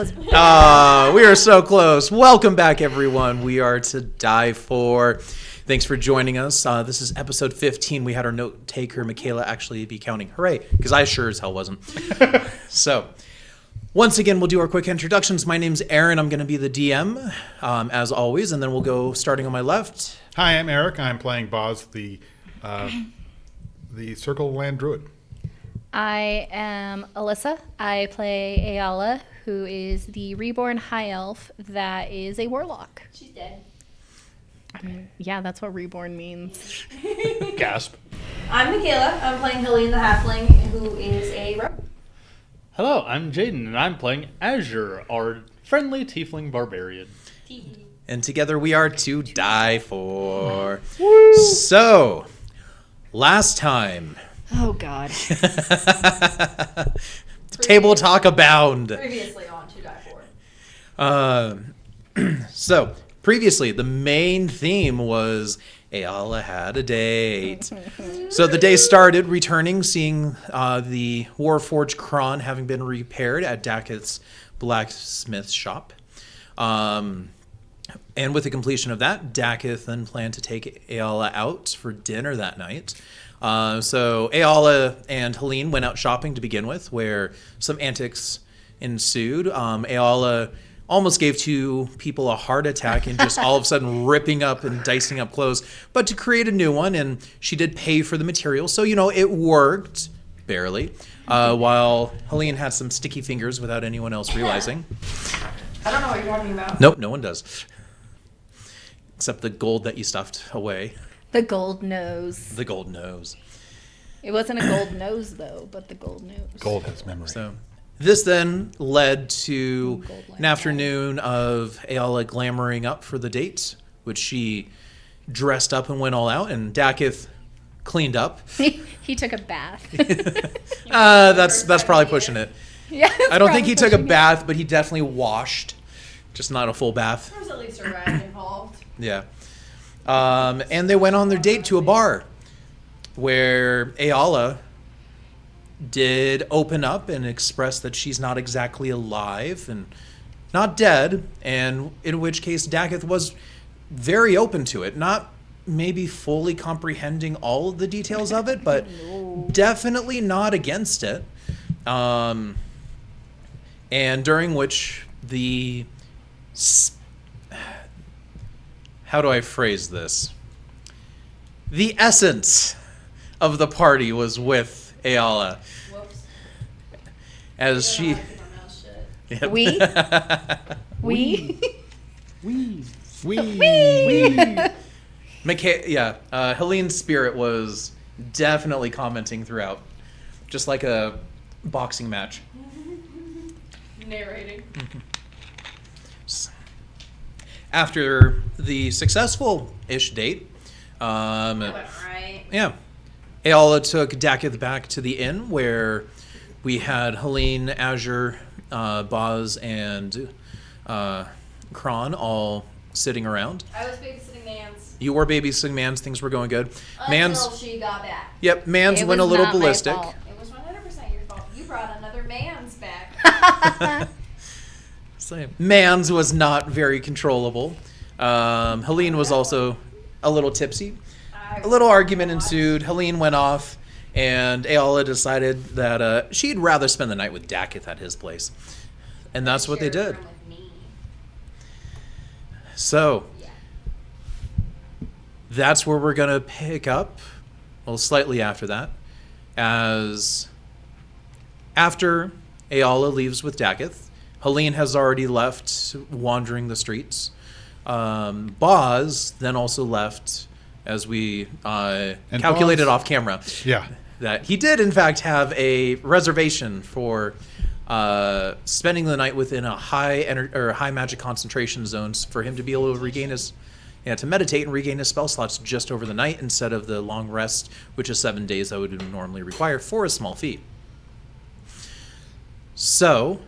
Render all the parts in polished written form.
was. We are so close. Welcome back, everyone. We are to Die For. Thanks for joining us. This is episode 15. We had our note taker, Michaela, actually be counting. Hooray, because I sure as hell wasn't. So, once again, we'll do our quick introductions. My name's Aaron. I'm going to be the DM, as always, and then we'll go starting on my left. Hi, I'm Eric. I'm playing Boz, the Circle Land Druid. I am Alyssa. I play Eala, who is the reborn high elf that is a warlock. She's dead. Yeah, that's what reborn means. Gasp. I'm Michaela. I'm playing Helene the Halfling, who is a rogue. Hello, I'm Jaden, and I'm playing Azure, our friendly tiefling barbarian. And together we are to Die For. Woo! So, last time... Oh, God. Table talk abound. Previously on To Die For. So, previously, the main theme was Eala had a date. So the day started returning, seeing the Warforged Kron having been repaired at Dakith's blacksmith shop. And with the completion of that, Dakith then planned to take Eala out for dinner that night. So Eala and Helene went out shopping to begin with, where some antics ensued. Eala almost gave two people a heart attack and just all of a sudden ripping up and dicing up clothes, but to create a new one, and she did pay for the material. So, it worked, barely, while Helene had some sticky fingers without anyone else realizing. I don't know what you're talking about. Nope, no one does. Except the gold that you stuffed away. The gold nose. The gold nose. It wasn't a gold nose, though, but the gold nose. Gold has memory. So this then led to an afternoon of Eala glamoring up for the date, which she dressed up and went all out, and Dakith cleaned up. He took a bath. That's probably pushing it. Yeah, I don't think he took a bath, but he definitely washed, just not a full bath. There was at least a rag involved. Yeah. And they went on their date to a bar where Eala did open up and express that she's not exactly alive and not dead, and in which case Dakith was very open to it, not maybe fully comprehending all of the details of it, but definitely not against it. And during which how do I phrase this? The essence of the party was with Eala. Whoops. As she... Shit. Yep. We? Helene's spirit was definitely commenting throughout, just like a boxing match. Narrating. After the successful-ish date, That went right. yeah, Eala took Dakith back to the inn where we had Helene, Azure, Boz, and Kron all sitting around. I was babysitting Mans. You were babysitting Mans. Things were going good. Until she got back. Yep, Mans It went a was little not my ballistic. fault. It was 100% your fault. You brought another Mans back. So, Mans was not very controllable. Helene was also a little tipsy. A little argument ensued. Helene went off, and Eala decided that she'd rather spend the night with Dakith at his place. And that's what they did. So, that's where we're going to pick up, well, slightly after that, as after Eala leaves with Dakith, Helene has already left wandering the streets. Boz then also left, as we calculated Boz- off camera, Yeah. that he did in fact have a reservation for spending the night within a high magic concentration zones for him to be able to regain his, to meditate and regain his spell slots just over the night instead of the long rest, which is 7 days that would normally require for a small feat. So,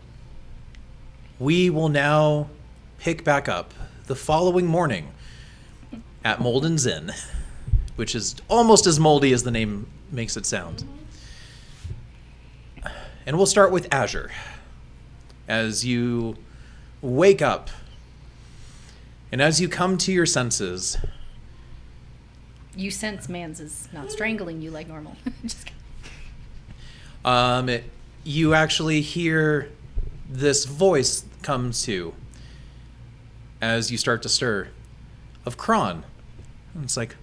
we will now pick back up the following morning at Molden's Inn, which is almost as moldy as the name makes it sound. And we'll start with Azure. as you wake up. And as you come to your senses, You sense Mans is not strangling you like normal. Just kidding. you actually hear this voice come to as you start to stir of Kron. And it's like,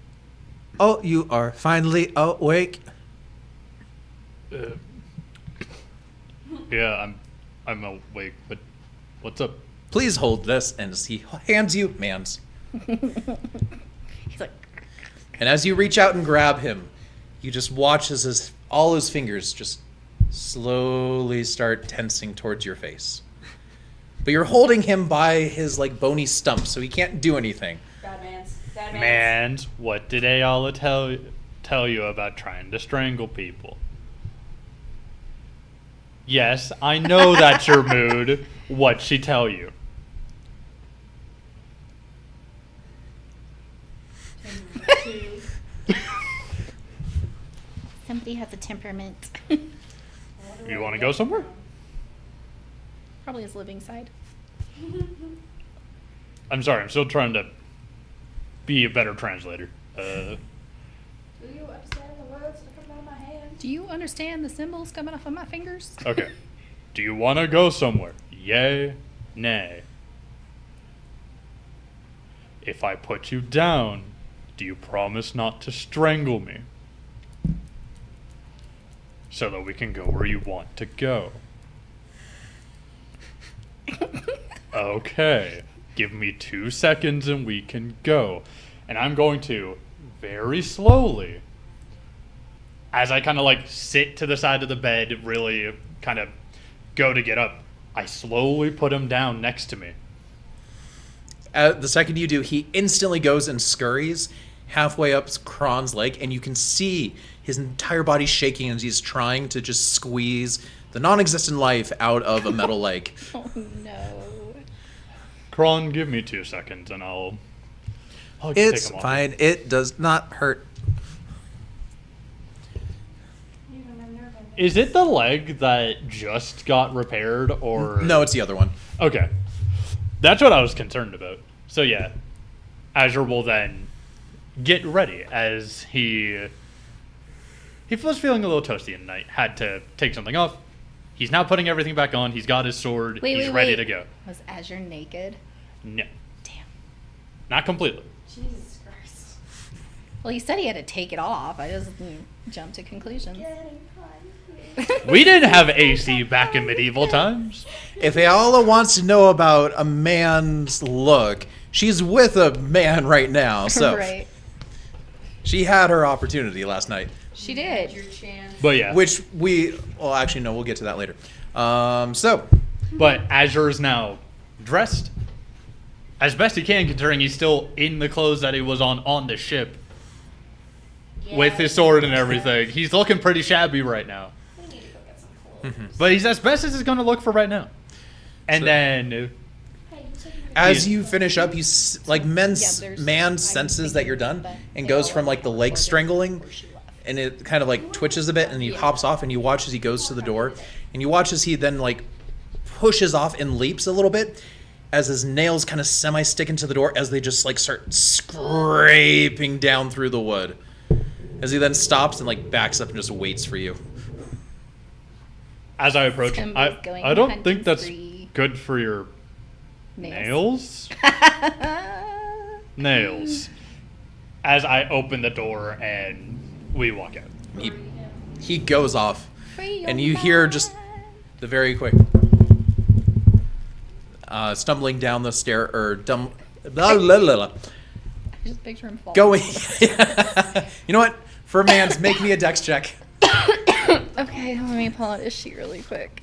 oh, you are finally awake. Yeah, I'm awake, but what's up? Please hold this, and he hands you Mans. He's like, And as you reach out and grab him, you just watch as all his fingers just slowly start tensing towards your face. But you're holding him by his like bony stump, so he can't do anything. Bad man's. Bad man's. Mans, what did Eala tell you about trying to strangle people? Yes, I know that's your mood. What'd she tell you? somebody has a temperament. You want to go somewhere? Probably his living side. I'm sorry, I'm still trying to be a better translator. Do you understand the words that come out of my hand? Do you understand the symbols coming off of my fingers? Okay. Do you want to go somewhere? Yay, nay. If I put you down, do you promise not to strangle me? So that we can go where you want to go. Okay. Give me 2 seconds and we can go. And I'm going to, very slowly, as I kind of like sit to the side of the bed, really kind of go to get up, I slowly put him down next to me. The second you do, he instantly goes and scurries halfway up Kron's leg, and you can see his entire body shaking as he's trying to just squeeze the non-existent life out of a metal leg. Oh no. Kron, give me 2 seconds and I'll It's take him off. fine. It does not hurt. You don't have nerve endings. Is it the leg that just got repaired or No, it's the other one. Okay. That's what I was concerned about. So yeah, Azure will then get ready as he was feeling a little toasty at night, had to take something off. He's now putting everything back on. He's got his sword. He's ready to go. Was Azure naked? No, Damn. not completely. Jesus Christ. Well, he said he had to take it off. I just jumped to conclusions. Getting hot. We didn't have AC back in medieval times. If Eala wants to know about a man's look, she's with a man right now, so Right. she had her opportunity last night. She Had did. your chance. But yeah, Which well, actually, no, we'll get to that later. but Azure is now dressed as best he can, considering he's still in the clothes that he was on the ship with his sword and everything. He's looking pretty shabby right now. We need to go get some clothes. But he's as best as he's going to look for right now. And So- then Hey, you said you As Yeah. you finish up, like man I senses was that you're done and goes from like the leg strangling, and it kind of like twitches a bit, and he hops off, and you watch as he goes to the door, and you watch as he then like pushes off and leaps a little bit, as his nails kind of semi stick into the door as they just like start scraping down through the wood. As he then stops and like backs up and just waits for you. as I approach him, Symbols going I don't hunting think that's spree. good for your nails. Nails. As I open the door and we walk out. He goes off, Free and your you hear mind. just the very quick stumbling down the stair or blah, blah, blah, blah. I just picture him falling. Going. You know what? For mans, make me a dex check. Okay, let me pull out his sheet really quick.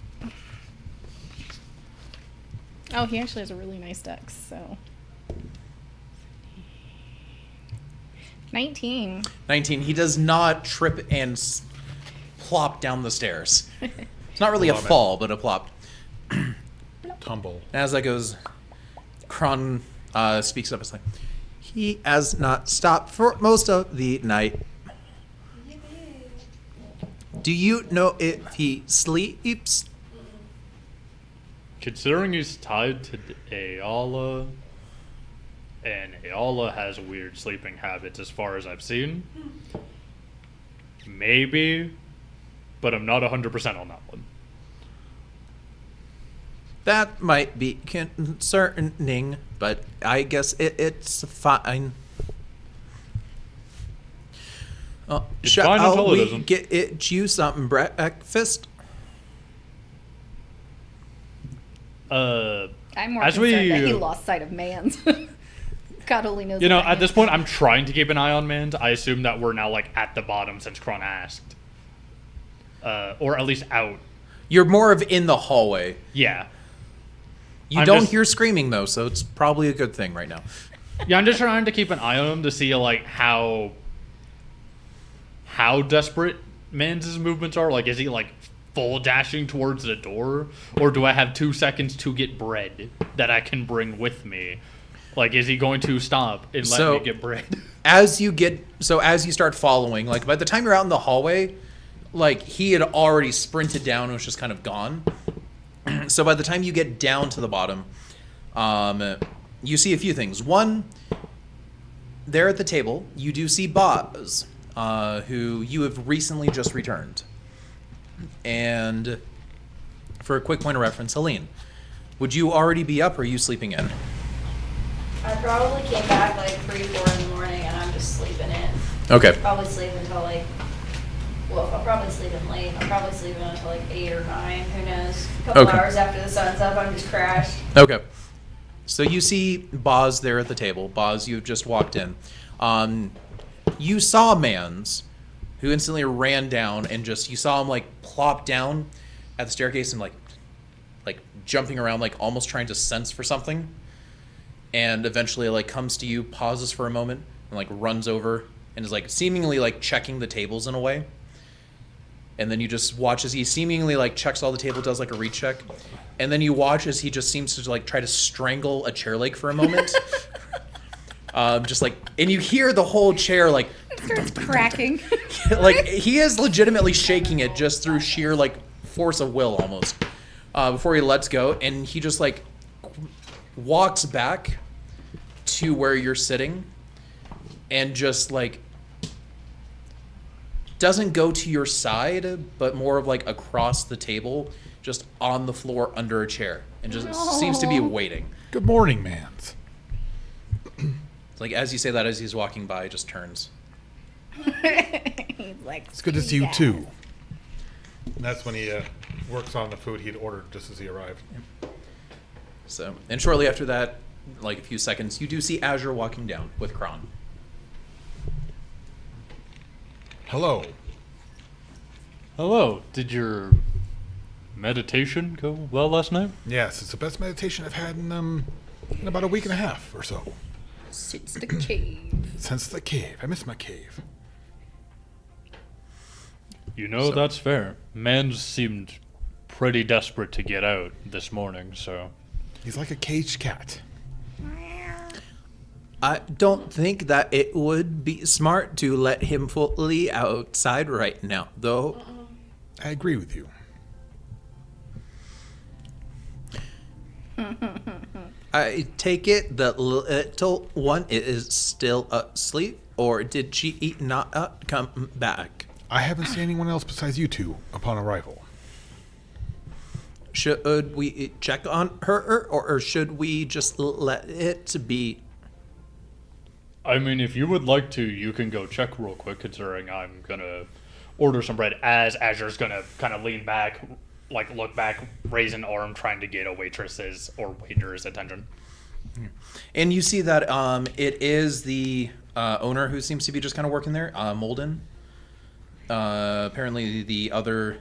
Oh, he actually has a really nice dex, so. 19. 19. He does not trip and plop down the stairs. It's not really a Love it. fall, but a plop. Tumble. And as that goes, Kron speaks up. It's like, he has not stopped for most of the night. Do you know if he sleeps? Considering he's tied to Eala, and Eala has weird sleeping habits as far as I've seen, maybe, but I'm not 100% on that one. That might be concerning, but I guess it's fine. It's fine until it we isn't. get you something breakfast? I'm more As concerned that he we- lost sight of Mans. God only knows. You know, what that at this means. point, I'm trying to keep an eye on Mans. I assume that we're now, like, at the bottom since Kron asked. Or at least out. You're more of in the hallway. Yeah. You I'm don't just- hear screaming, though, so it's probably a good thing right now. Yeah, I'm just trying to keep an eye on him to see, like, how desperate Mans' movements are. Like, is he, like, full dashing towards the door? Or do I have 2 seconds to get bread that I can bring with me? Like, is he going to stop and let me get bread? As you start following, like, by the time you're out in the hallway, like, he had already sprinted down and was just kind of gone. So by the time you get down to the bottom, you see a few things. One, there at the table, you do see Boz, who you have recently just returned. And for a quick point of reference, Helene, would you already be up or are you sleeping in? I probably came back like 3, 4 in the morning and I'm just sleeping in. Okay. Probably sleep until like, well, I'll probably sleep in late. I'll probably sleep until like 8 or 9, who knows. A couple Okay. hours after the sun's up, I'm just crashed. Okay. So you see Boz there at the table. Boz, you've just walked in. You saw Mans, who instantly ran down and you saw him like plop down at the staircase and like jumping around, like almost trying to sense for something. And eventually like comes to you, pauses for a moment, and like runs over and is like seemingly like checking the tables in a way. And then you just watch as he seemingly like checks all the table, does like a recheck. And then you watch as he just seems to like try to strangle a chair leg for a moment. Just like, and you hear the whole chair like, It starts cracking. like he is legitimately shaking it just through sheer like force of will almost. Before he lets go, and he just like walks back to where you're sitting and just like doesn't go to your side, but more of like across the table, just on the floor under a chair, and just seems to be waiting. Good morning, Mans. It's like as you say that, as he's walking by, just turns. He's like, It's good to see you too. And that's when he works on the food he'd ordered just as he arrived. So, and shortly after that, like a few seconds, you do see Azure walking down with Kron. Hello. Hello. Did your meditation go well last night? Yes, it's the best meditation I've had in about a week and a half or so. Since the cave. Since the cave. I miss my cave. You know, that's fair. Mans seemed pretty desperate to get out this morning, so... He's like a caged cat. I don't think that it would be smart to let him fully outside right now, though. I agree with you. I take it the little one is still asleep, or did she not come back? I haven't seen anyone else besides you two upon arrival. Should we check on her, or should we just let it be? I mean, if you would like to, you can go check real quick, considering I'm gonna order some bread as Azure's gonna kind of lean back, like look back, raise an arm, trying to get a waitress's or waiter's attention. And you see that it is the owner who seems to be just kind of working there, Molden. Apparently the other,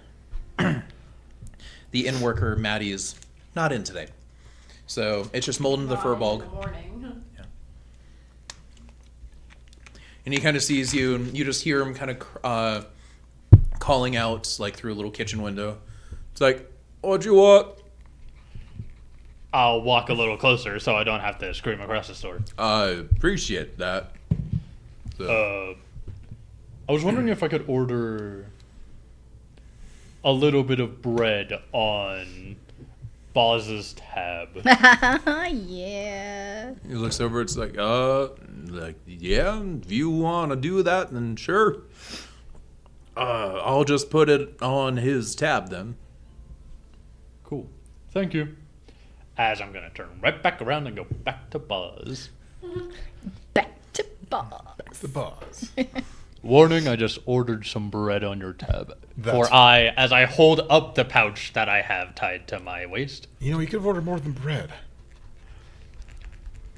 the inn worker, Maddie, is not in today. So it's just Molden the Furball. In the morning. And he kind of sees you, and you just hear him kind of calling out, like, through a little kitchen window. It's like, what you want? I'll walk a little closer so I don't have to scream across the store. I appreciate that. So, I was wondering if I could order a little bit of bread on Boz's tab. Yeah. He looks over. It's like, yeah. If you want to do that, then sure. I'll just put it on his tab then. Cool. Thank you. As I'm going to turn right back around and go back to Boz. Back to boss. The boss. Warning, I just ordered some bread on your tab. That's- As I hold up the pouch that I have tied to my waist. You know, you could have ordered more than bread.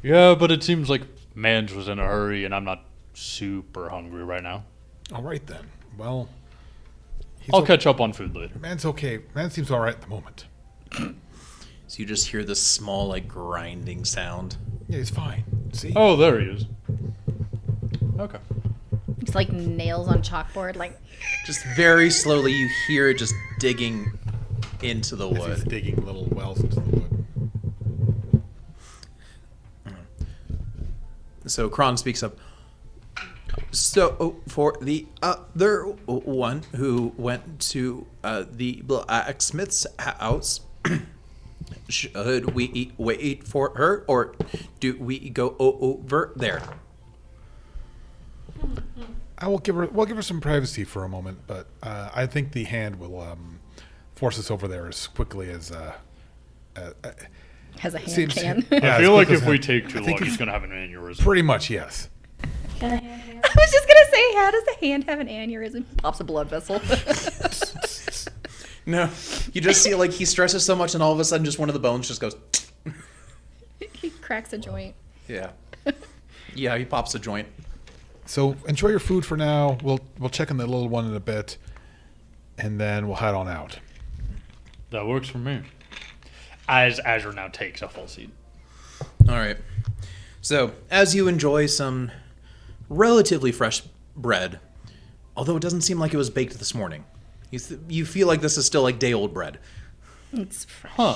Yeah, but it seems like Mans was in a hurry and I'm not super hungry right now. All right then. Well, I'll catch up on food later. Man's okay. Man seems all right at the moment. So you just hear this small, like, grinding sound. Yeah, he's fine. See? Oh, there he is. Okay. It's like nails on chalkboard. Like, Just very slowly, you hear it just digging into the As he's wood. digging little wells into the wood. So Kron speaks up. So for the other one who went to the blacksmith's house, should we wait for her, or do we go over there? We'll give her some privacy for a moment, but I think the hand will force us over there as quickly as. has a hand Seems- can. Yeah, I feel as like quick if as we that. take I too think long, he's it's going to have an aneurysm. pretty much yes. Can I hand here? I was just gonna say, how does the hand have an aneurysm? Pops a blood vessel. No, you just see like he stresses so much, and all of a sudden, just one of the bones just goes. He cracks a joint. Yeah, yeah, he pops a joint. So enjoy your food for now. We'll check on the little one in a bit, and then we'll head on out. That works for me. As Azure now takes a full seat. All right. So, as you enjoy some relatively fresh bread, although it doesn't seem like it was baked this morning, you feel like this is still like day-old bread. It's fresh. Huh.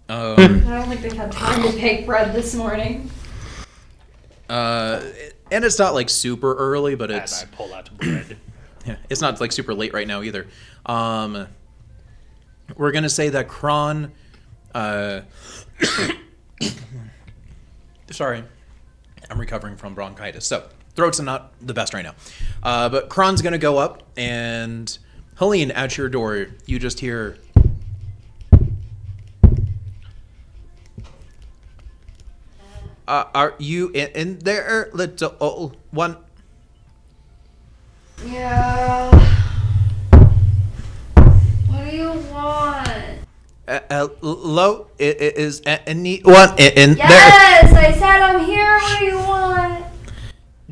I don't think they've had time to bake bread this morning. And it's not like super early, but As it's I pull out bread. yeah, it's not like super late right now either. We're gonna say that Kron. Sorry, I'm recovering from bronchitis, so throat's not the best right now. But Kron's gonna go up, and Helene, at your door, you just hear. Are you in there, little old one? Yeah. What do you want? Hello, is anyone in there? Yes, I said I'm here. What do you want?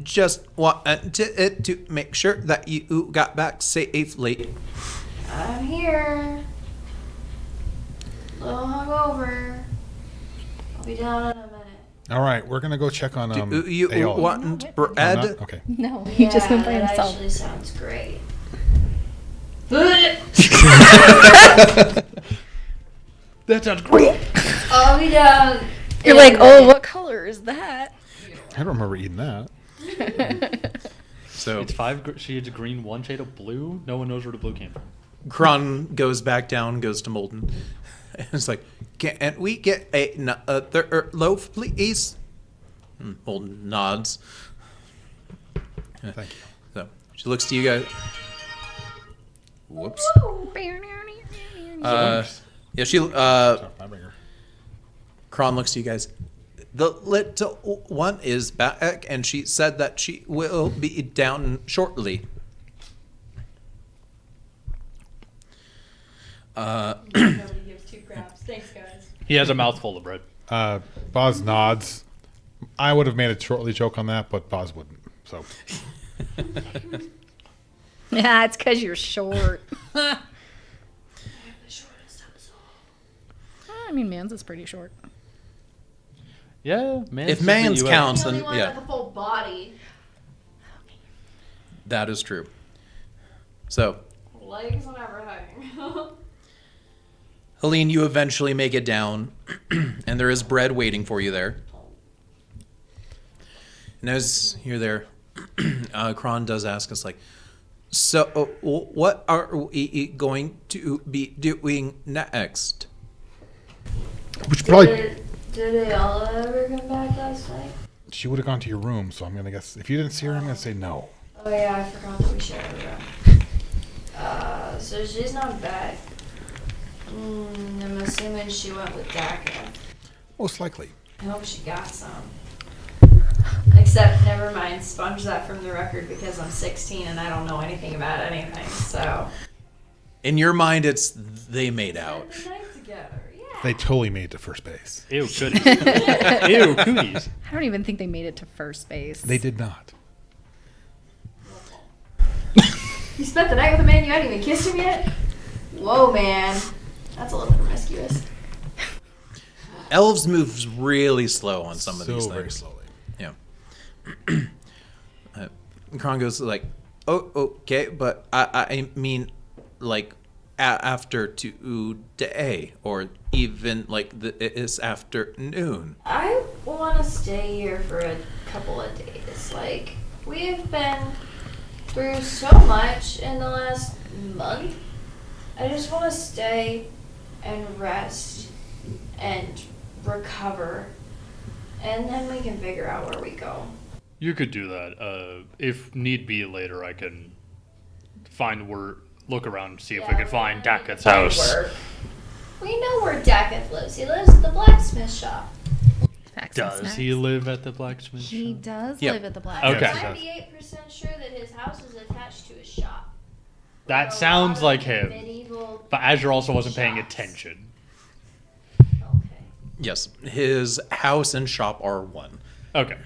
Just want to make sure that you got back safely. I'm here. A little hungover. I'll be down in a minute. All right, we're gonna go check on Do you Eala. want Oh, bread? not? Okay. No, he just went by that himself. actually sounds great. That sounds great. I'll be down. You're in a like, oh, minute. what color is that? I don't remember eating that. So It's 5 shades of green, 1 shade of blue. No one knows where the blue came from. Kron goes back down, goes to Molten. And it's like, can we get another loaf, please? Molten nods. Thank you. So she looks to you guys. Whoops. Yeah, she. Not my ringer. Kron looks to you guys. The little one is back, and she said that she will be down shortly. Nobody gives 2 craps. Thanks, guys. He has a mouthful of bread. Boz nods. I would have made a shortly joke on that, but Boz wouldn't. So Yeah, it's because you're short. The shortest episode. I mean, Mans is pretty short. Yeah, man. If man's counts, The only then one yeah, with a full body. that is true. So, Legs and everything. Helene, you eventually make it down, and there is bread waiting for you there. And as you're there, Kron does ask us, like, so what are we going to be doing next? Which probably Did Eala ever come back last night? she would have gone to your room. So I'm gonna guess if you didn't see her, I'm gonna say no. Oh yeah, I forgot that we shared a room. So she's not back. I'm assuming she went with Dakith. Most likely. I hope she got some. Except, never mind, sponge that from the record because I'm 16 and I don't know anything about anything, so. In your mind, it's they made out. Spend the night together, yeah. They totally made it to first base. Ew, cooties. Ew, cooties. I don't even think they made it to first base. They did not. You spent the night with a man you hadn't even kissed him yet? Whoa, man. That's a little promiscuous. Elves moves really slow on some of these So very things. slowly. Yeah. Kron goes like, "Oh, okay, but I mean, like, after today, or even like this afternoon." I want to stay here for a couple of days. Like, we've been through so much in the last month. I just want to stay and rest and recover, and then we can figure out where we go. You could do that. If need be later, I can look around, see if we can find Dakith's house. We know where Dakith lives. He lives at the blacksmith shop. Facts and Does snacks. he live at the blacksmith He shop? does Yep. live at the black. Okay. I'm 98% sure that his house is attached to his shop. That Like a sounds lot like of him. medieval But Azure also wasn't paying shops. attention. Okay. Yes, his house and shop are one. Okay.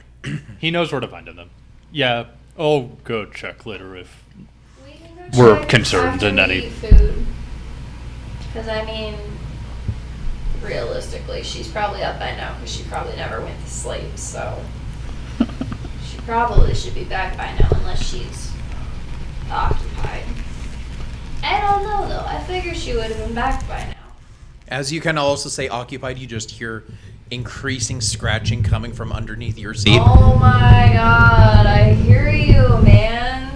He knows where to find them. Yeah, I'll go check later if... We can go We're check concerned after in we any- eat food. Because, I mean, realistically, she's probably up by now because she probably never went to sleep, so she probably should be back by now unless she's occupied. I don't know, though. I figure she would have been back by now. As you can also say occupied, you just hear increasing scratching coming from underneath your seat. Oh my god, I hear you, man.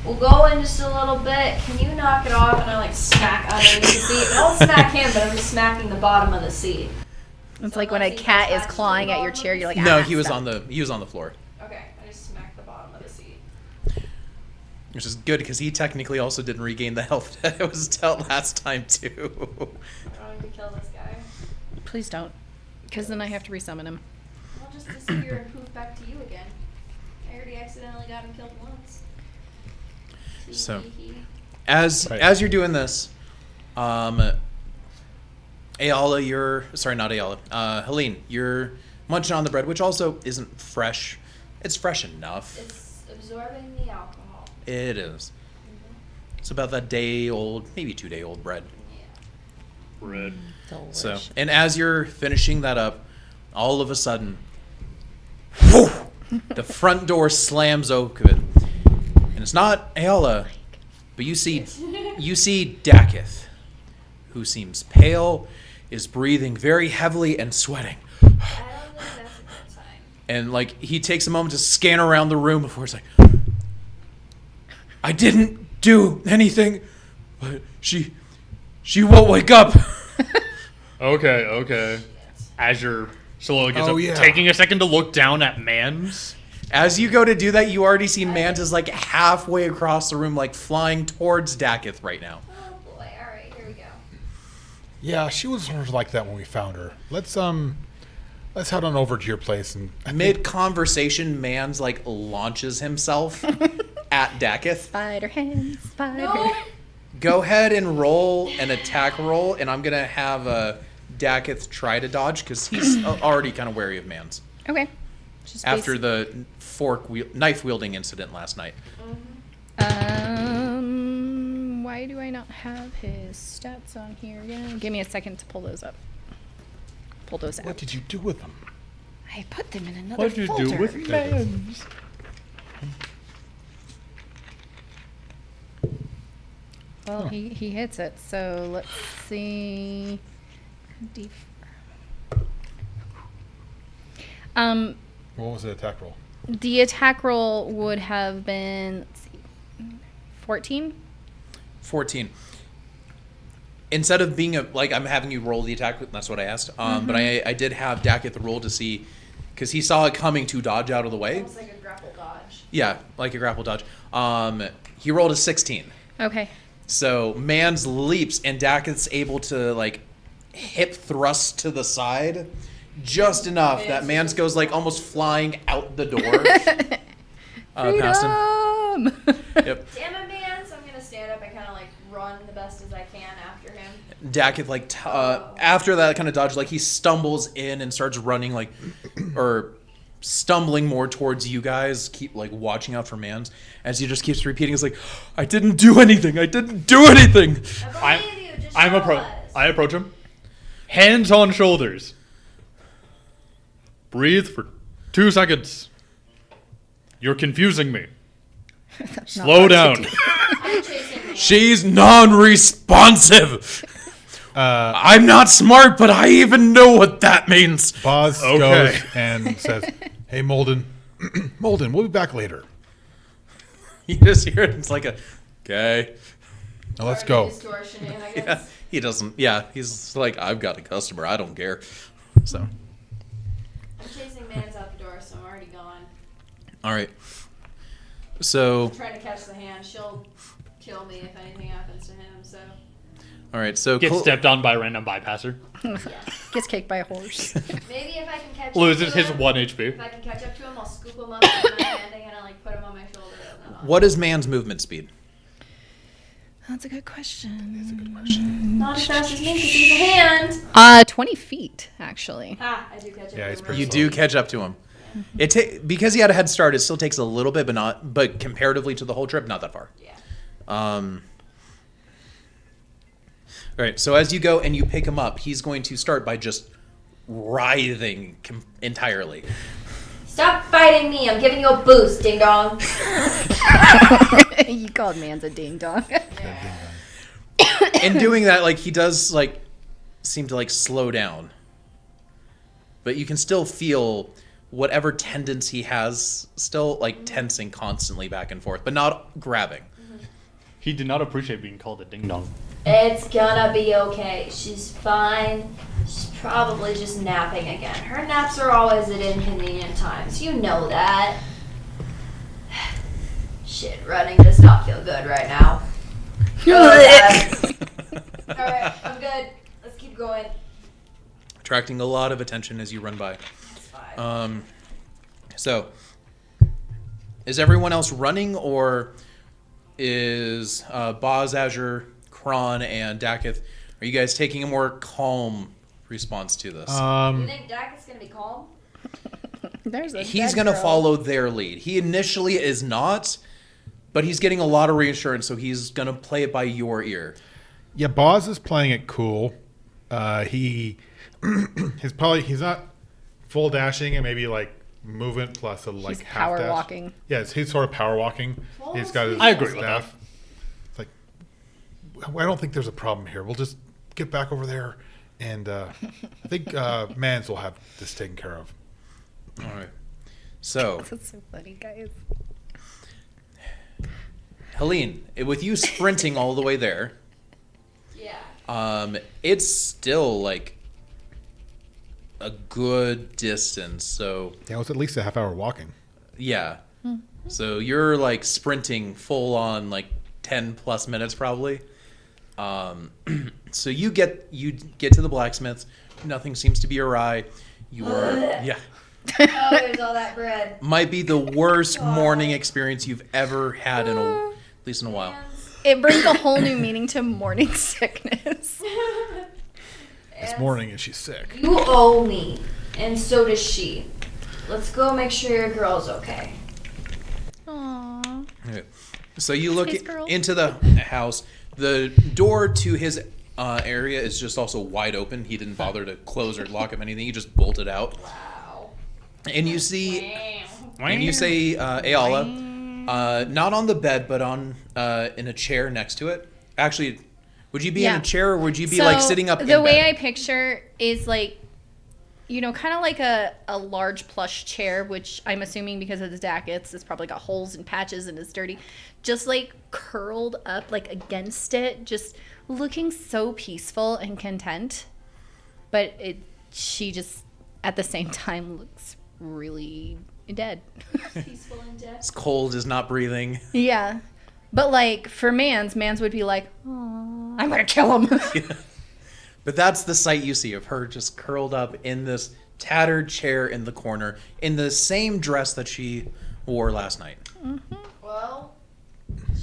We'll go in just a little bit. Can you knock it off? And I like smack underneath the seat. I don't smack him, but I'm just smacking the bottom of the seat. It's like when a cat is clawing at your chair, you're like, No, ah, he was stop. on the floor, Okay, I just smacked the bottom of the seat. which is good because he technically also didn't regain the health that was dealt last time too. I don't need to kill this guy. Please don't. Because then I have to resummon him. I'll just disappear and poof back to you again. I already accidentally got him killed once. So- Tee-hee-hee. As you're doing this, Eala, Helene, you're munching on the bread, which also isn't fresh. It's fresh enough. It's absorbing the alcohol. It is. It's about that day old, maybe 2 day old bread. Yeah. Red. So, and as you're finishing that up, all of a sudden, whoo, the front door slams open, and it's not Eala, but you see Dakith, who seems pale, is breathing very heavily and sweating, I don't think that's a good sign. and like he takes a moment to scan around the room before it's like, I didn't do anything, but she won't wake up. Okay. Azure slowly gets Oh, up, yeah. taking a second to look down at Mans. As you go to do that, you already see Mantis like halfway across the room, like flying towards Dakith right now. Oh boy, alright, here we go. Yeah, she was sort of like that when we found her. Let's head on over to your place and Mid conversation, Mans like launches himself at Dakith. Spider hands, spider. No! Go ahead and roll an attack roll, and I'm gonna have Dakith try to dodge because he's already kind of wary of Mans Okay. Just after the knife wielding incident last night. Why do I not have his stats on here again? Give me a second to pull those up. Pull those out. what did you do with them? I put them in another What'd you folder. do with Mans? Well, he hits it. So let's see. What was the attack roll? The attack roll would have been, let's see, 14. 14. instead of being I'm having you roll the attack. That's what I asked. But I did have Dakith roll to see, because he saw it coming to dodge out of the way. Almost like a grapple dodge. Yeah, like a grapple dodge. He rolled a 16. Okay. So Mans leaps, and Dakith's able to like hip thrust to the side just enough that Mans goes like almost flying out the door. Past him. Yep. Damn it, man! So I'm gonna stand up and kind of like run the best as I can after him. Dakith after that kind of dodge, like he stumbles in and starts running or stumbling more towards you guys. Keep like watching out for Mans as he just keeps repeating. It's like, I didn't do anything. I didn't do anything. I believe you. Just show us. I approach him. Hands on shoulders. Breathe for 2 seconds. You're confusing me. Slow down. I'm chasing man. She's non-responsive. I'm not smart, but I even know what that means. Boz Okay. goes and says, "Hey, Molden, Molden, we'll be back later. You just hear it. It's like okay. Now let's go." Distortion, I guess. Yeah, he doesn't. Yeah, he's like, I've got a customer. I don't care. So, I'm chasing Mans out the door, so I'm already gone. all right. So, I'm trying to catch the hand. She'll kill me if anything happens to him. So all right. So, Gets stepped on by a random bypasser. Gets kicked by a horse. maybe if I can catch Loses up to his him, 1 HP. If I can catch up to him, I'll scoop him up with my hand and kind of like put him on my shoulder. And then what is man's movement speed? That's a good question. not as fast as me because he's a hand. 20 feet, actually. Ah, I do catch up. Yeah, to he's him pretty You right do away. catch up to him. Because he had a head start. It still takes a little bit, but comparatively to the whole trip, not that far. Yeah. All right. So as you go and you pick him up, he's going to start by just writhing entirely. Stop fighting me! I'm giving you a boost, ding dong. You called Mans a ding dong. In doing that, like he does, like seem to like slow down, but you can still feel whatever tendons he has still like tensing constantly back and forth, but not grabbing. He did not appreciate being called a ding dong. It's gonna be okay. She's fine. She's probably just napping again. Her naps are always at inconvenient times. You know that. Shit, running does not feel good right now. Alright, I'm good. Let's keep going. Attracting a lot of attention as you run by. It's fine. So, is everyone else running, or is Boz, Azure, Kron, and Dakith, are you guys taking a more calm response to this? You think Dak is gonna be calm? There's a He's dead going to girl. follow their lead. He initially is not, but he's getting a lot of reassurance, so he's going to play it by your ear. Yeah, Boz is playing it cool. He's not full dashing and maybe like movement plus a like He's half power dash. walking. Yeah, he's sort of power walking. He's got his I agree with staff. It's like, I don't think there's a problem here. We'll just get back over there, and I think Mans will have this taken care of. All right. So, That's so funny, guys. Helene, with you sprinting all the way there, Yeah. it's still like a good distance. So, Yeah, it was at least a half hour walking. yeah. So you're like sprinting full on like 10 plus minutes probably. So you get to the blacksmith's. Nothing seems to be awry. You are Oh, there's all that bread. might be the worst morning experience you've ever had at least in a while. It brings a whole new meaning to morning sickness. This morning, and she's sick. You owe me, and so does she. Let's go make sure your girl's okay. Aww. Okay. So you look His girl. into the house. The door to his area is just also wide open. He didn't bother to close or lock up anything. He just bolted out. Wow. And you see, and you say, Eala, not on the bed, but on in a chair next to it. Actually, would you be in Yeah. a chair, or would you be like sitting up? The in way bed? I picture is like kind of like a large plush chair, which I'm assuming because of the Dakiths, it's probably got holes and patches and is dirty. Just like curled up like against it, just looking so peaceful and content. But she just at the same time looks really dead. Peaceful and dead. It's cold, is not breathing. Yeah. But like for Mans would be like, "Aw, I'm gonna kill him." But that's the sight you see of her just curled up in this tattered chair in the corner in the same dress that she wore last night. Mm-hmm. Well,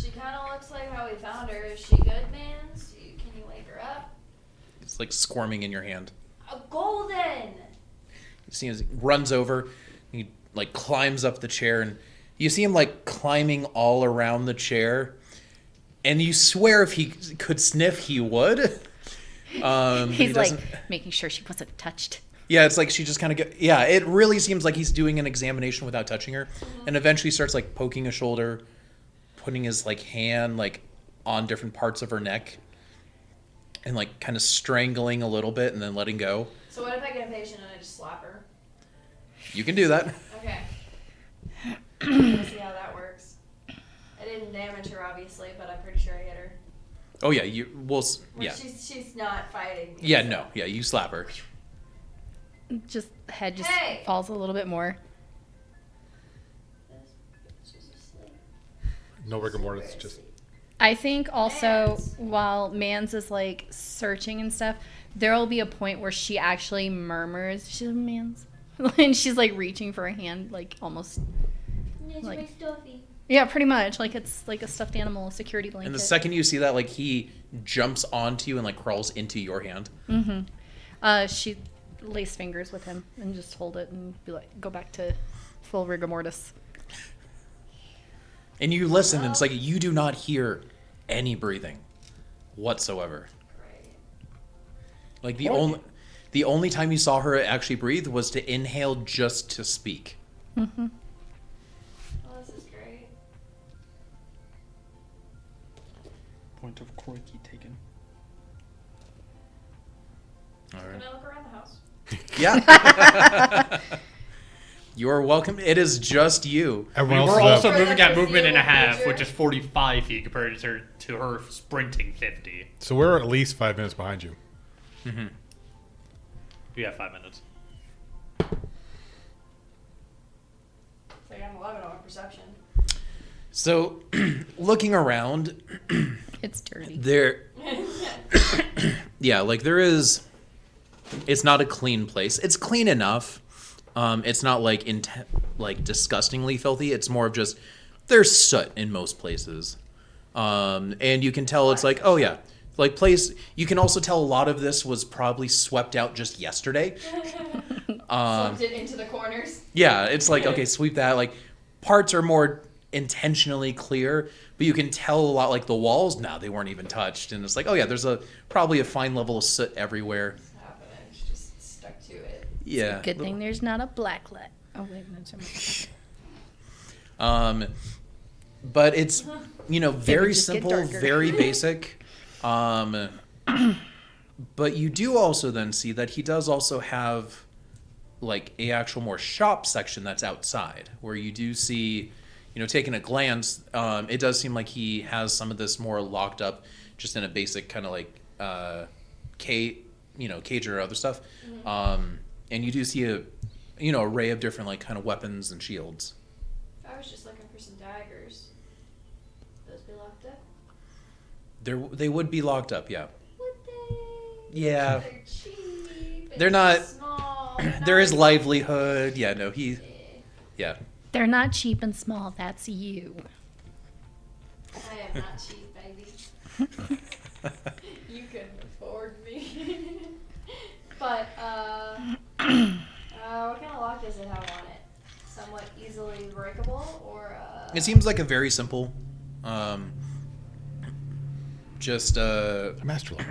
she kind of looks like how we found her. Is she good, man? Can you wake her up? It's like squirming in your hand. A golden! You see him as he runs over, he like climbs up the chair, and you see him like climbing all around the chair. And you swear if he could sniff, he would. He's like making sure she wasn't touched. Yeah, it's like she just kind of it really seems like he's doing an examination without touching her. And eventually starts like poking a shoulder, putting his like hand like on different parts of her neck, and like kind of strangling a little bit and then letting go. So what if I get impatient and I just slap her? You can do that. Okay. Let's see how that works. I didn't damage her, obviously, but I'm pretty sure I hit her. Oh yeah, yeah. She's not fighting me. Yeah, so. no. Yeah, you slap her. Just head just Hey! falls a little bit more. She's asleep. No rigor mortis, just I think also Mans. while Mans is like searching and stuff, there will be a point where she actually murmurs, she's Mans. And she's like reaching for a hand, like almost. It's Like- my stuffy. Yeah, pretty much. Like it's like a stuffed animal, a security blanket. And the second you see that, like he jumps onto you and like crawls into your hand. She lace fingers with him and just hold it and be like, go back to full rigor mortis. And you listen, and it's like you do not hear any breathing whatsoever. Right. Like the only time you saw her actually breathe was to inhale just to speak. Mm-hmm. Well, this is great. Point of Corky taken. All Can right. I look around the house? Yeah. You are welcome. It is just you. everyone else We're is also up. For the moving at movement and a foreseeable half, future. which is 45 feet compared to her sprinting 50. So we're at least 5 minutes behind you. You have 5 minutes. It's like I'm 11 on perception. So, looking around, It's dirty. there, yeah, like there is. It's not a clean place. It's clean enough. It's not like like disgustingly filthy. It's more of just there's soot in most places, and you can tell it's like, oh yeah, like place. You can also tell a lot of this was probably swept out just yesterday. Slipped it into the corners. Yeah, it's like, okay, sweep that. Like parts are more intentionally clear, but you can tell a lot. Like the walls, nah, they weren't even touched, and it's like, oh yeah, there's probably a fine level of soot everywhere. It's just stuck to it. Yeah. Good thing there's not a black light. Oh wait, no, sorry. But it's very just get simple, darker. very basic. But you do also then see that he does also have like a actual more shop section that's outside, where you do see, taking a glance, it does seem like he has some of this more locked up, just in a basic kind of like cage or other stuff. And you do see a array of different like kind of weapons and shields. I was just looking for some daggers. Those be locked up? They would be locked up, yeah. Would they? Yeah. They're cheap. and They're not- Small. There is livelihood. Yeah, no, yeah. They're not cheap and small. That's you. I am not cheap, baby. You couldn't afford me. But, what kind of lock does it have on it? Somewhat easily breakable, or, It seems like a very simple, just A master lock.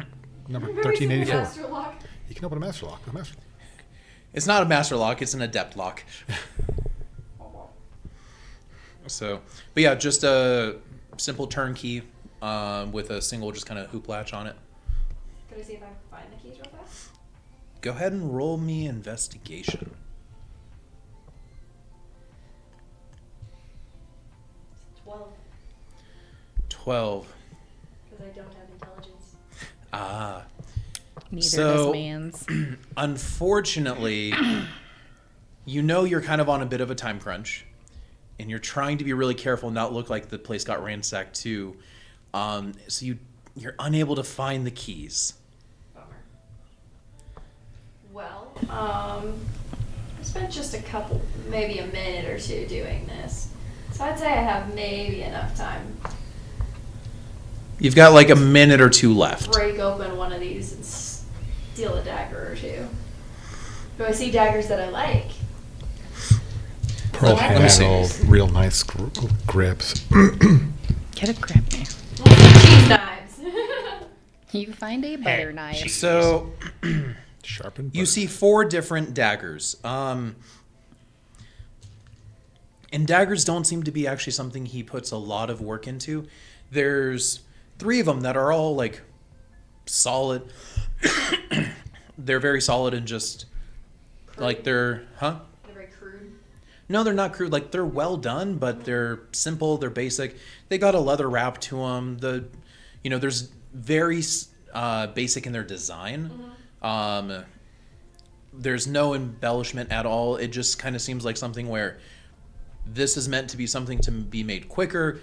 Number 1384. Master lock. You can open a master lock with a master lock. it's not a master lock, it's an adept lock. So, but yeah, just a simple turnkey with a single just kind of hoop latch on it. Could I see if I can find the keys real fast? Go ahead and roll me investigation. 12. Because I don't have intelligence. Ah. Neither So- does man's. Unfortunately, you know you're kind of on a bit of a time crunch, and you're trying to be really careful and not look like the place got ransacked too. So you're unable to find the keys. Bummer. Well, I spent just maybe a minute or two doing this. So I'd say I have maybe enough time You've got like a minute or two left. to break open one of these and steal a dagger or two. Do I see daggers that I like? Pearl Let me see. handled, real nice grips. Get a grip now. Cheese knives. You find a butter Hey, knife. So Sharpened. you see 4 different daggers. And daggers don't seem to be actually something he puts a lot of work into. There's 3 of them that are all like solid. They're very solid and just like They're very crude. No, they're not crude. Like they're well done, but they're simple. They're basic. They got a leather wrap to them. There's very basic in their design. There's no embellishment at all. It just kind of seems like something where this is meant to be something to be made quicker,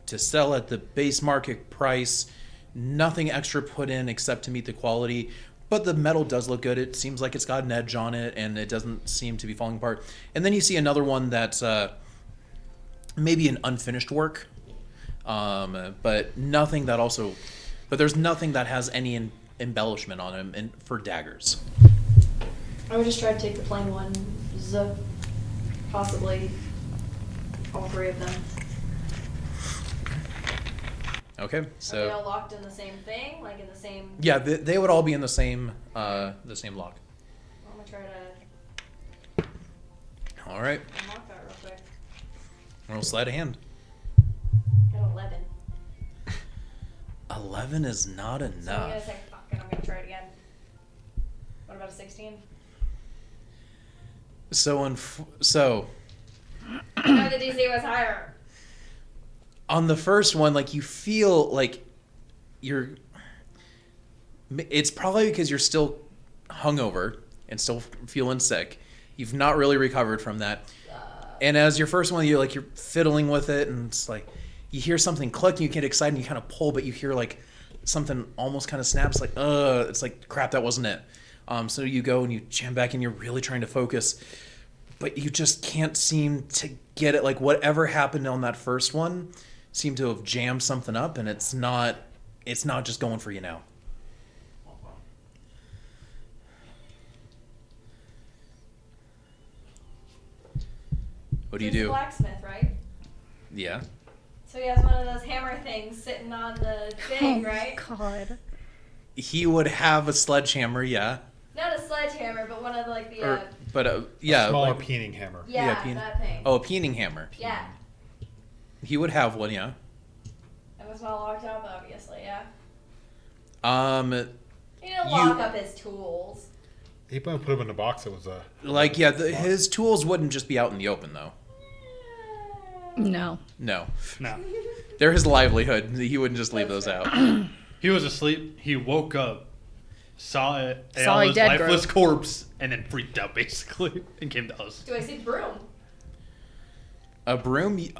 to sell at the base market price. Nothing extra put in except to meet the quality. But the metal does look good. It seems like it's got an edge on it, and it doesn't seem to be falling apart. And then you see another one that's maybe an unfinished work, but nothing that also. But there's nothing that has any embellishment on them, and for daggers. I would just try to take the plain ones, possibly all 3 of them. Okay, Are they so all locked in the same thing, like in the same? yeah, they would all be in the same lock. I'm gonna try to All right, unlock that real quick. roll sleight of hand. Got 11. 11 is not So I'm gonna enough. say fuck and I'm gonna try it again. What about a 16? So I know the DC was higher. on the first one, like you feel like it's probably because you're still hungover and still feeling sick. You've not really recovered from that. And as your first one, you're fiddling with it, and it's like you hear something click, and you get excited, and you kind of pull, but you hear like something almost kind of snaps, like it's like crap, that wasn't it. So you go and you jam back, and you're really trying to focus, but you just can't seem to get it. Like whatever happened on that first one seemed to have jammed something up, and it's not just going for you now. What do you He's a do? blacksmith, right? Yeah. So he has one of those hammer things sitting on the thing, right? God. He would have a sledgehammer, yeah. Not a sledgehammer, but one of like the Yeah. Smaller like- peening hammer. yeah, peen- that thing. Oh, a peening hammer. Yeah. He would have one, yeah. And it's not locked up, obviously, yeah. He didn't You- lock up his tools. He put him in a box that was a. His tools wouldn't just be out in the open, though. No. No. No. They're his livelihood. He wouldn't just leave those out. He was asleep. He woke up, saw it, Saw a Ayala's dead lifeless girl. corpse, and then freaked out basically and came to us. Do I see the broom? A broom? You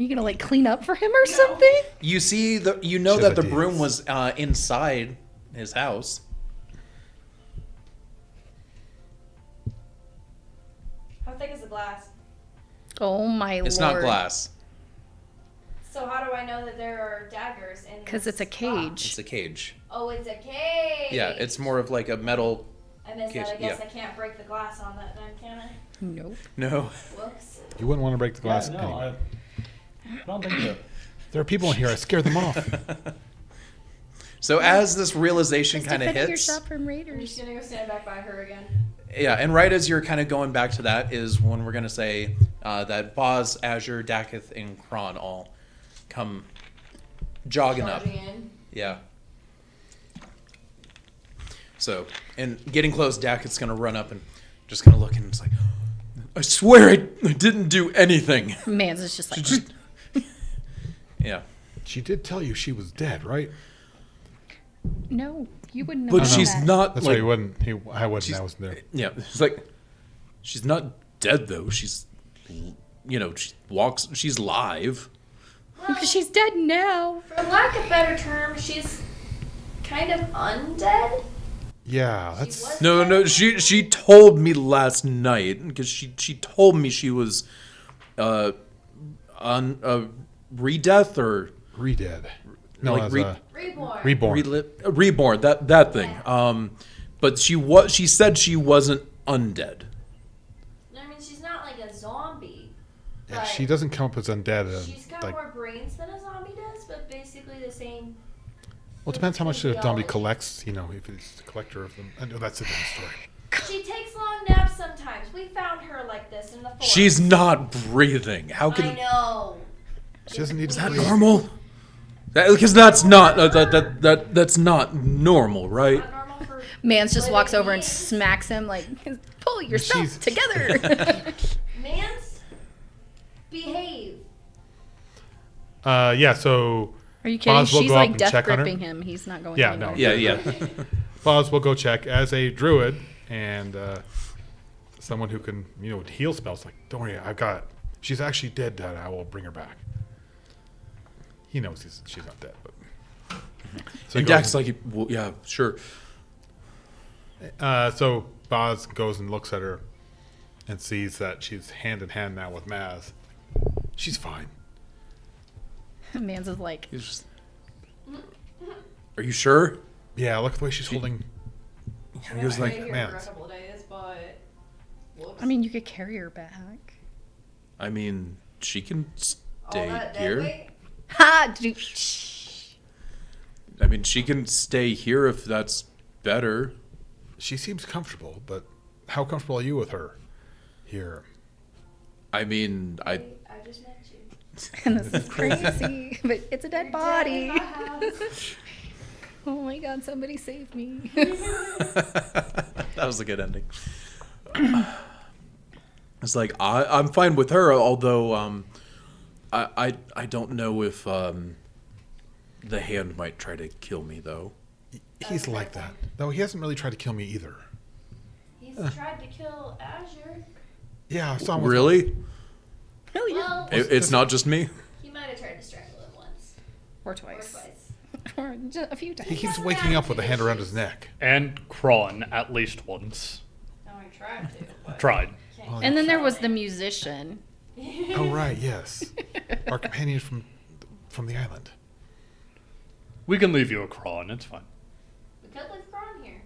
gonna like clean up for him or something? You see, that the broom was inside his house. How thick is the glass? Oh my lord. It's not glass. So how do I know that there are daggers in? Because this it's a box? cage. It's a cage. Oh, it's a cage. Yeah, it's more of like a metal. I missed cage, that. I guess yeah. I can't break the glass on that then, can I? Nope. No. Whoops. You wouldn't want to break the glass. no, anyway. I don't think so. There are people in here. I scared them off. So as this realization Just kind of defending hits, yourself from I'm raiders. just gonna go stand back by her again. yeah, and right as you're kind of going back to that is when we're gonna say that Boz, Azure, Dakith, and Kron all come jogging up. Charging in. Yeah. So, and getting close, Dakith's gonna run up and just kind of look, and it's like, I swear I didn't do anything. Mans is just like, Yeah. She did tell you she was dead, right? no, you wouldn't know. But she's that. not That's like, why you wouldn't. I wasn't. I wasn't there. yeah, it's like, she's not dead though. She's, she walks, she's live. She's dead now. For lack of better term, she's kind of undead. Yeah, that's. No, she told me last night, because she told me she was, on re-death or Re-dead. No, like as Reborn. reborn. reborn, that thing. But she said she wasn't undead. I mean, she's not like a zombie. Yeah, but she doesn't come up as undead. She's got like, more brains than a zombie does, but basically the same. well, it depends how much the zombie physiology. collects. If it's the collector of them. I know that's a different story. She takes long naps sometimes. We found her like this in the forest. She's not breathing. How I can know. She doesn't need to. that normal? Because that's not that's not normal, right? Not normal for Mans just living walks over and beings. smacks him like, pull yourself She's- together. Mans, behave. Yeah. So Are you kidding? Boz will She's go up like and death check on her. gripping him. He's not going Yeah, anywhere. no. Yeah. Boz will go check as a druid and someone who can heal spells. Like, don't worry, I've got. She's actually dead. Dad, I will bring her back. He knows she's not dead, but. So And he goes Dak's like, well, yeah, sure. so Boz goes and looks at her and sees that she's hand in hand now with Maz. She's fine. Mans is like, He's just, are you sure? Yeah, look at the way she's holding. And he was like, Here man, for a couple of days, but whoops. I mean, you could carry her back. I mean, she can All stay that dead here. weight? Ha! Dude. I mean, she can stay here if that's better. she seems comfortable, but how comfortable are you with her here? I mean, I just met you. And this is crazy, but it's a dead body. Dead in my house. Oh my god, somebody save me. that was a good ending. It's like I'm fine with her, although I don't know if the hand might try to kill me though. He's like that. No, he hasn't really tried to kill me either. He's tried to kill Azure. Yeah, I saw him with- Really? Hell yeah. Well, It's not just me. he might have tried to strangle him once Or or twice. twice. Or just a few times. He keeps waking up with a hand around his neck. And Kron at least once. No, I tried to. But Tried. can't Well, And then there was the control musician. it. Oh right, yes, our companion from the island. We can leave you a Kron, it's fine. We could leave Kron here.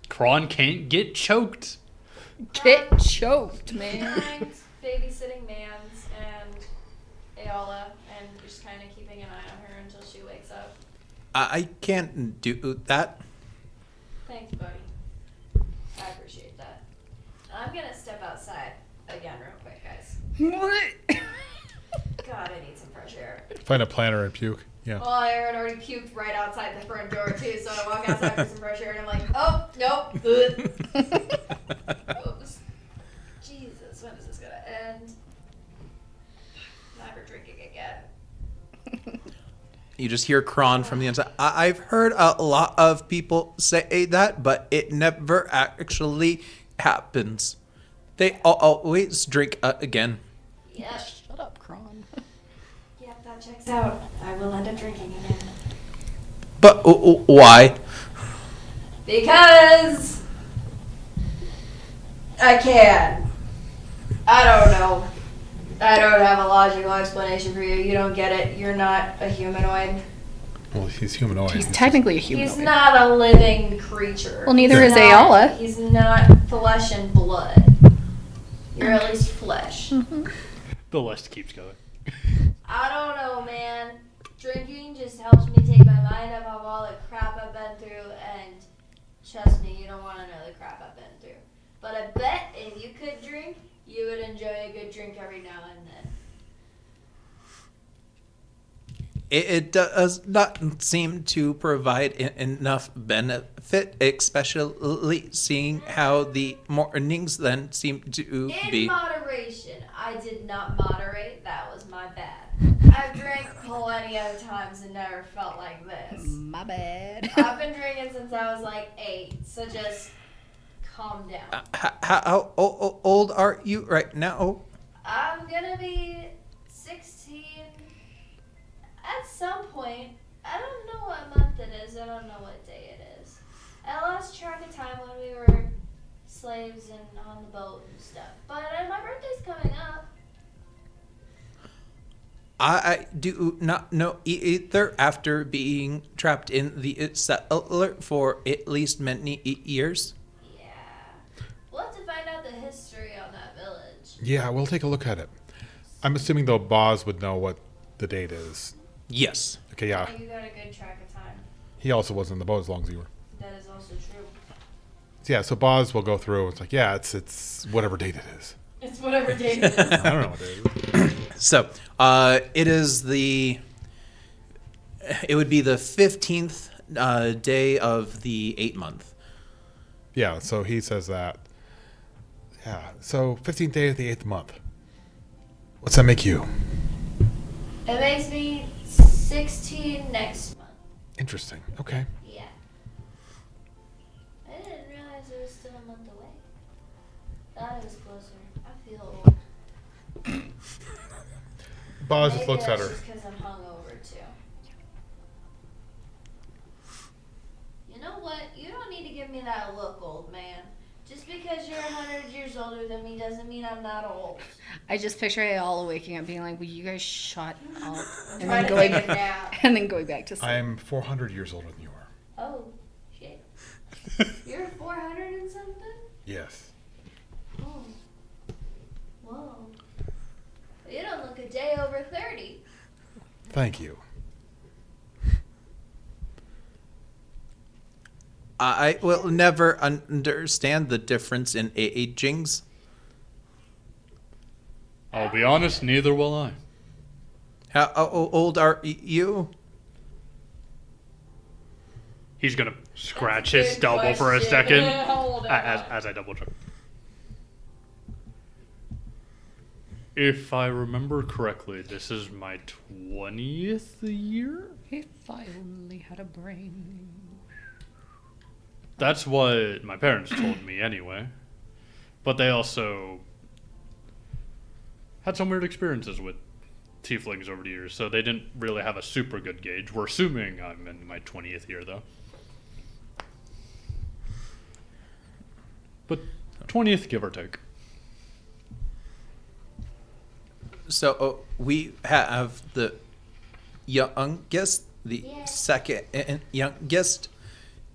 Kron can't get choked. Get choked, man. Mind babysitting Mans and Eala and just kind of keeping an eye on her until she wakes up. I can't do that. Thanks, buddy. I appreciate that. I'm gonna step outside again real quick, guys. What? God, I need some fresh air. Find a planter and puke. Yeah. Well, I had already puked right outside the front door too, so I walk outside for some fresh air and I'm like, oh, nope. Oops. Jesus, when is this gonna end? Never drinking again. You just hear Kron from the inside. I've heard a lot of people say that, but it never actually happens. They always drink again. Yep. Shut up, Kron. Yep, that checks out. I will end up drinking again. But why? Because I can. I don't know. I don't have a logical explanation for you. You don't get it. You're not a humanoid. Well, he's humanoid. He's technically a human. He's not a living creature. Well, neither He's is not- Eala. He's not flesh and blood. You're at least flesh. The list keeps going. I don't know, man. Drinking just helps me take my mind off of all the crap I've been through, and trust me, you don't want to know the crap I've been through. But I bet if you could drink, you would enjoy a good drink every now and then. It does not seem to provide enough benefit, especially seeing how the mornings then seem to In be. moderation. I did not moderate. That was my bad. I've drank plenty of times and never felt like this. My bad. I've been drinking since I was like 8, so just calm down. How old are you right now? I'm gonna be 16 at some point. I don't know what month it is. I don't know what day it is. I lost track of time when we were slaves and on the boat and stuff. But my birthday's coming up. I do not know either after being trapped in the cellar for at least many years. Yeah. We'll have to find out the history on that village. Yeah, we'll take a look at it. I'm assuming, though, Boz would know what the date is. Yes. Okay, yeah. You got a good track of time. He also wasn't in the boat as long as you were. That is also true. Yeah, so Boz will go through. It's like, yeah, it's whatever date it is. It's whatever day it is. I don't know what date it is. So, it is it would be the 15th day of the 8th month. Yeah, so he says that. Yeah, so 15th day of the 8th month. What's that make you? It makes me 16 next month. Interesting. Okay. Yeah. I didn't realize it was still a month away. Thought it was closer. I feel old. Boz just looks at her. Maybe that's just because I'm hungover too. You know what? You don't need to give me that look, old man. Just because you're 100 years older than me doesn't mean I'm not old. I just picture Eala waking up being like, will you guys shut up? And Try then to going take a nap. and then going back to sleep. I'm 400 years older than you are. Oh, shit. You're 400 and something? Yes. Oh. Whoa. You don't look a day over 30. Thank you. I will never understand the difference in agings. I'll be honest, neither will I. How old are you? He's gonna scratch That's a his good double for a question. second Hold on. as I double check. If I remember correctly, this is my 20th year? If I only had a brain. That's what my parents told me anyway. But they also had some weird experiences with tieflings over the years, so they didn't really have a super good gauge. We're assuming I'm in my 20th year, though. But 20th, give or take. So we have the youngest, the Yeah. second youngest,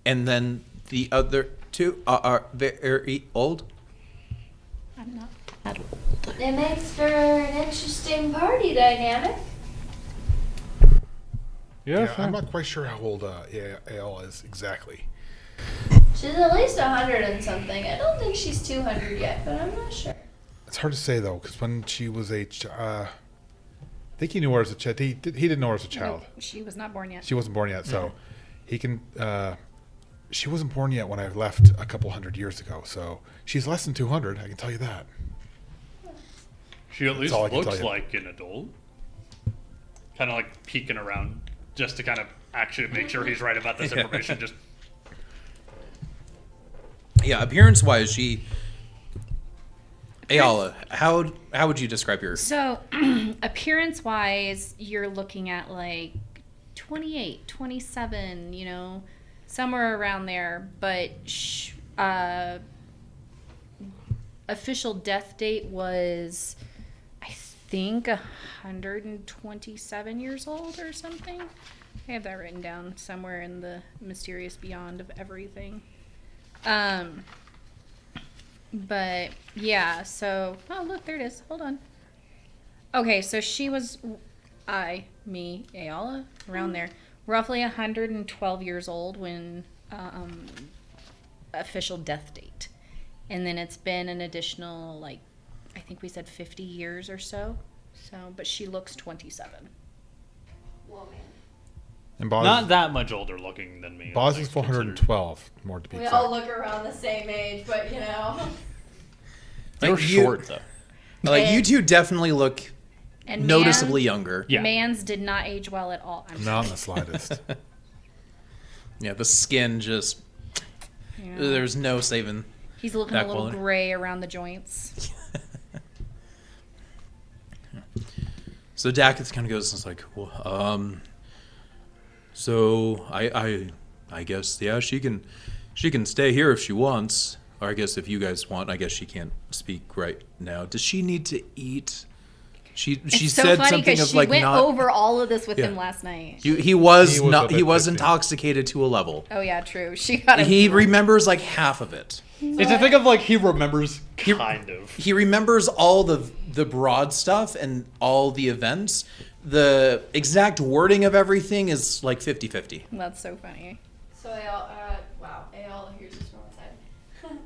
and then the other two are very old. I'm not that old. It makes for an interesting party dynamic. Yeah, I'm not quite sure how old Eala is exactly. She's at least 100 and something. I don't think she's 200 yet, but I'm not sure. It's hard to say, though, because when she was I think he knew her as a child. He didn't know her as a child. Nope, she was not born yet. She wasn't born yet, so he can. She wasn't born yet when I left a couple hundred years ago, so she's less than 200. I can tell you that. She at least all I can looks tell you. like an adult. Kind of like peeking around just to kind of actually make sure he's right about this information. Just Yeah, appearance-wise, she. Eala, how would you describe your? So, appearance-wise, you're looking at like 28, 27, you know, somewhere around there. But official death date was, I think, 127 years old or something. I have that written down somewhere in the mysterious beyond of everything. But yeah, so look, there it is. Hold on. Okay, so she was Eala, around there, roughly 112 years old when official death date, and then it's been an additional I think we said 50 years or so. So, but she looks 27. woman. And Boz, Not that much older looking than me. Boz like, is 412, more to be We exact. all look around the same age, but you know. They were Like, you- short though. Like you two definitely look And noticeably younger. Yeah. Mans did not age well at all. I'm Not in the slightest. Yeah, the skin just Yeah. there's no saving. He's looking that a little quality. gray around the joints. So Dakith kind of goes and is like, well, so I guess she can stay here if she wants, or I guess if you guys want. I guess she can't speak right now. Does she need to eat? She It's so said funny something because of she like went not. over all of this with Yeah. him last night. He was He was not. a bit He was tipsy. intoxicated to a level. Oh yeah, true. She got him. He drunk. remembers like half of it. It's a thing of like he remembers kind of. He remembers all the broad stuff and all the events. The exact wording of everything is like 50-50. That's so funny. So Eala hears this from outside.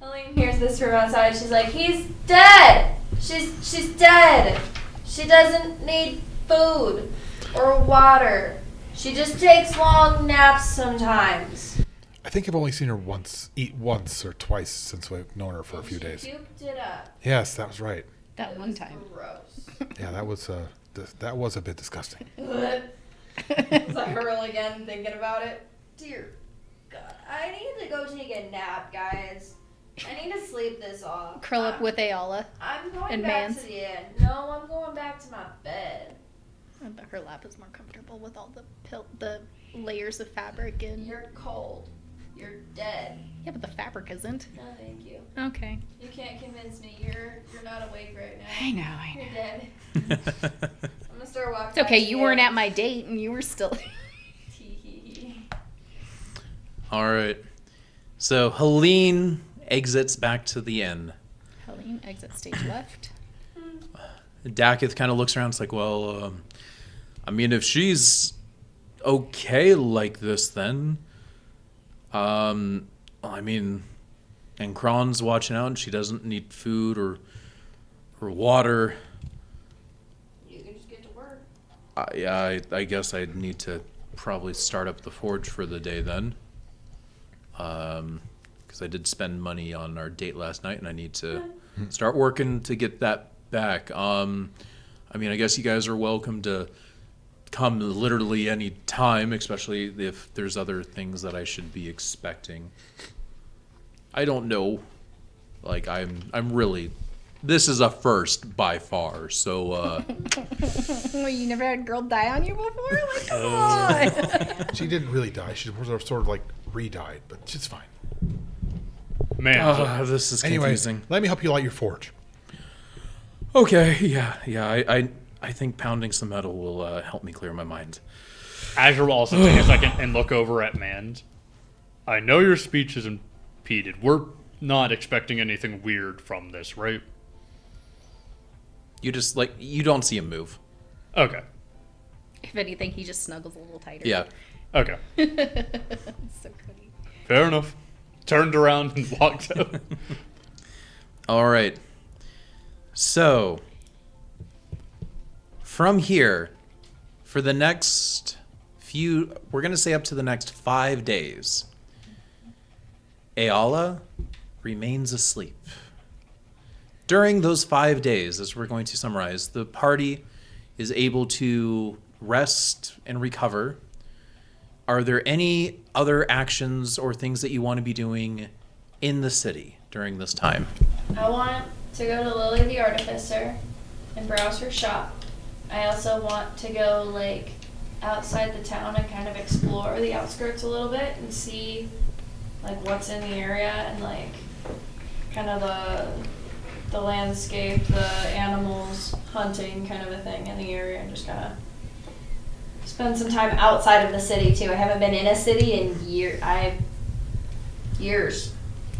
Helene hears this from outside. She's like, he's dead. She's dead. She doesn't need food or water. She just takes long naps sometimes. I think I've only seen her eat once or twice since we've known her for a few She days. puked it up. Yes, that was right. That It one was time. Gross. Yeah, that was a bit disgusting. As I hurl again, thinking about it. Dear God, I need to go take a nap, guys. I need to sleep this off. Curl up with Eala. I'm going and back Mans. to the end. No, I'm going back to my bed. I bet her lap is more comfortable with all the layers of fabric and. You're cold. You're dead. Yeah, but the fabric isn't. No, thank you. Okay. You can't convince me. You're not awake right now. I know. You're dead. I'm gonna start walking. It's okay. back to You weren't at my date, and you were still. All right. So Helene exits back to the inn. Helene, exit stage left. Dakith kind of looks around. It's like, well, I mean, if she's okay like this, then, I mean, and Kron's watching out, and she doesn't need food or water. You can just get to work. I guess I'd need to probably start up the forge for the day then. Because I did spend money on our date last night, and I need to start working to get that back. I mean, I guess you guys are welcome to come literally any time, especially if there's other things that I should be expecting. I don't know. Like, I'm really... This is a first by far, so... Well, you never had a girl die on you before? Like, come on. She didn't really die. She was sort of like re-died, but she's fine. Man, this is Anyway, confusing. let me help you light your forge. Okay, yeah. I think pounding some metal will help me clear my mind. Azure will also take a second and look over at Mans. I know your speech is impeded. We're not expecting anything weird from this, right? You just, like, you don't see him move. Okay. If anything, he just snuggles a little tighter. Okay. It's so pretty. Fair enough. Turned around and walked out. All right. So, from here, for the next we're going to say up to the next 5 days, Eala remains asleep. During those 5 days, as we're going to summarize, the party is able to rest and recover. Are there any other actions or things that you want to be doing in the city during this time? I want to go to Lily the Artificer and browse her shop. I also want to go like outside the town and kind of explore the outskirts a little bit and see like what's in the area and like kind of the landscape, the animals, hunting kind of a thing in the area, and just kind of spend some time outside of the city too. I haven't been in a city in years. I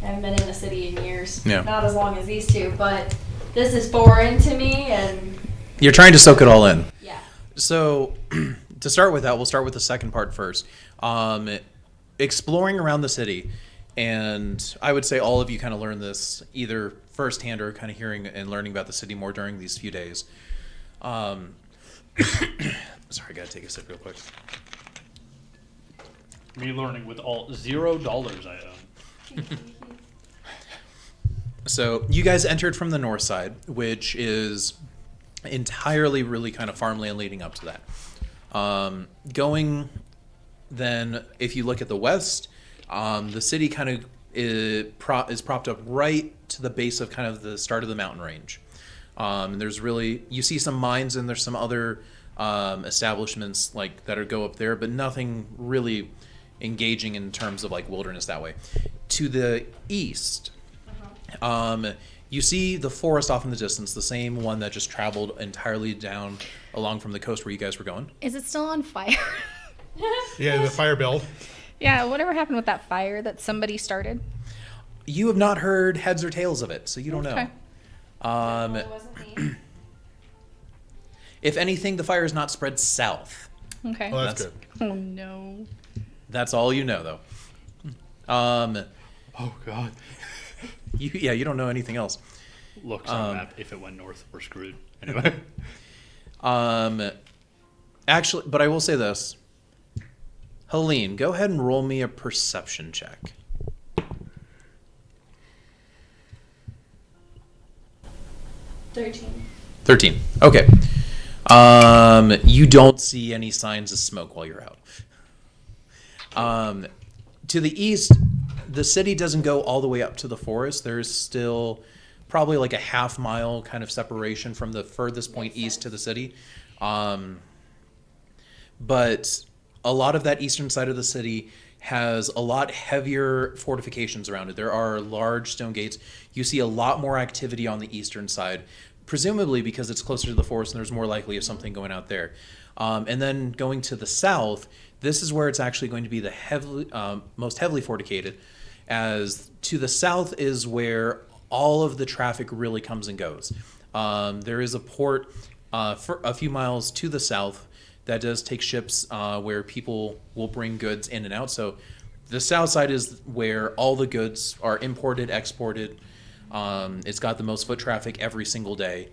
haven't been in a city in years. Yeah. Not as long as these two, but this is foreign to me, and You're trying to soak it all in. yeah. So, to start with that, we'll start with the second part first. Exploring around the city, and I would say all of you kind of learn this either firsthand or kind of hearing and learning about the city more during these few days. Sorry, I gotta take a sip real quick. Me learning with all $0 I own. So you guys entered from the north side, which is entirely really kind of farmland leading up to that. Going then, if you look at the west, the city kind of is propped up right to the base of kind of the start of the mountain range. There's really, you see some mines and there's some other establishments like that go up there, but nothing really engaging in terms of like wilderness that way. To the east, you see the forest off in the distance, the same one that just traveled entirely down along from the coast where you guys were going. Is it still on fire? Yeah, the fire bell. Yeah, whatever happened with that fire that somebody started? You have not heard heads or tails of it, so you don't know. Okay. It wasn't me. If anything, the fire is not spread south. Okay. Well, that's good. Oh, no. That's all you know, though. Oh, God. You don't know anything else. Looks on the map. If it went north, we're screwed. Anyway. Actually, but I will say this. Helene, go ahead and roll me a perception check. 13. Okay. You don't see any signs of smoke while you're out. To the east, the city doesn't go all the way up to the forest. There's still probably like a half mile kind of separation from the furthest point east to the city. But a lot of that eastern side of the city has a lot heavier fortifications around it. There are large stone gates. You see a lot more activity on the eastern side, presumably because it's closer to the forest and there's more likely of something going out there. And then going to the south, this is where it's actually going to be the most heavily fortificated, as to the south is where all of the traffic really comes and goes. There is a port for a few miles to the south that does take ships where people will bring goods in and out. So the south side is where all the goods are imported, exported. It's got the most foot traffic every single day,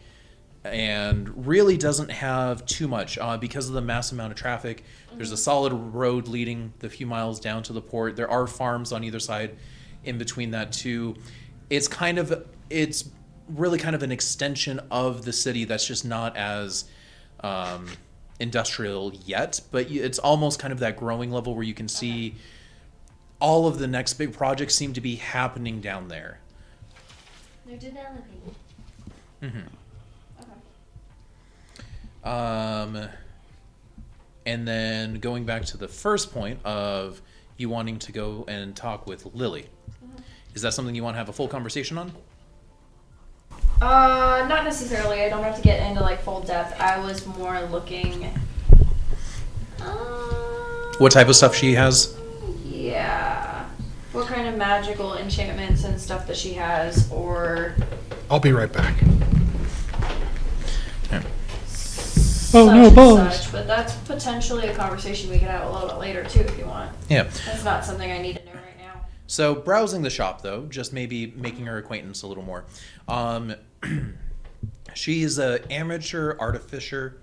and really doesn't have too much because of the mass amount of traffic. There's a solid road leading the few miles down to the port. There are farms on either side in between that too. It's really kind of an extension of the city that's just not as industrial yet, but it's almost kind of that growing level where you can see all of the next big projects seem to be happening down there. They're developing. And then going back to the first point of you wanting to go and talk with Lily, is that something you want to have a full conversation on? Not necessarily. I don't have to get into like full depth. I was more looking. What type of stuff she has? Yeah. What kind of magical enchantments and stuff that she has, or I'll be right back. such and such. But that's potentially a conversation we could have a little bit later too, if you want. Yeah. That's not something I need to know right now. So browsing the shop, though, just maybe making her acquaintance a little more. She's an amateur artificer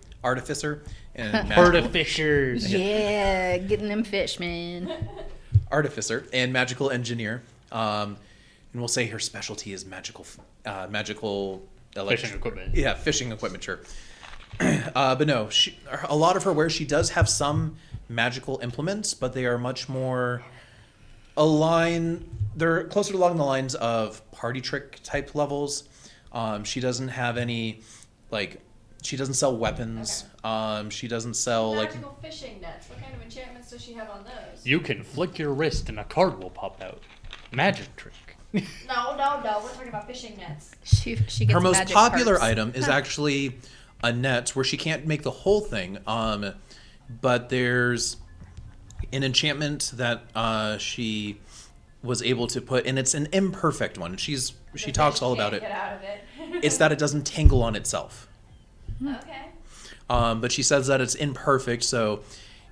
and Artificers. Yeah, getting them fish, man. artificer and magical engineer. And we'll say her specialty is magical Fishing equipment. Yeah, fishing equipment, sure. But no, a lot of her where she does have some magical implements, but they are much more they're closer along the lines of party trick type levels. She doesn't have any, she doesn't sell weapons. Okay. She doesn't sell Magical fishing nets. What kind of enchantments does she have on those? You can flick your wrist and a card will pop out. Magic trick. No. We're talking about fishing nets. She gets her most magic popular parts. item is actually a net where she can't make the whole thing. But there's an enchantment that she was able to put, and it's an imperfect one. She talks all about it. Get out of it. It's that it doesn't tangle on itself. Okay. But she says that it's imperfect, so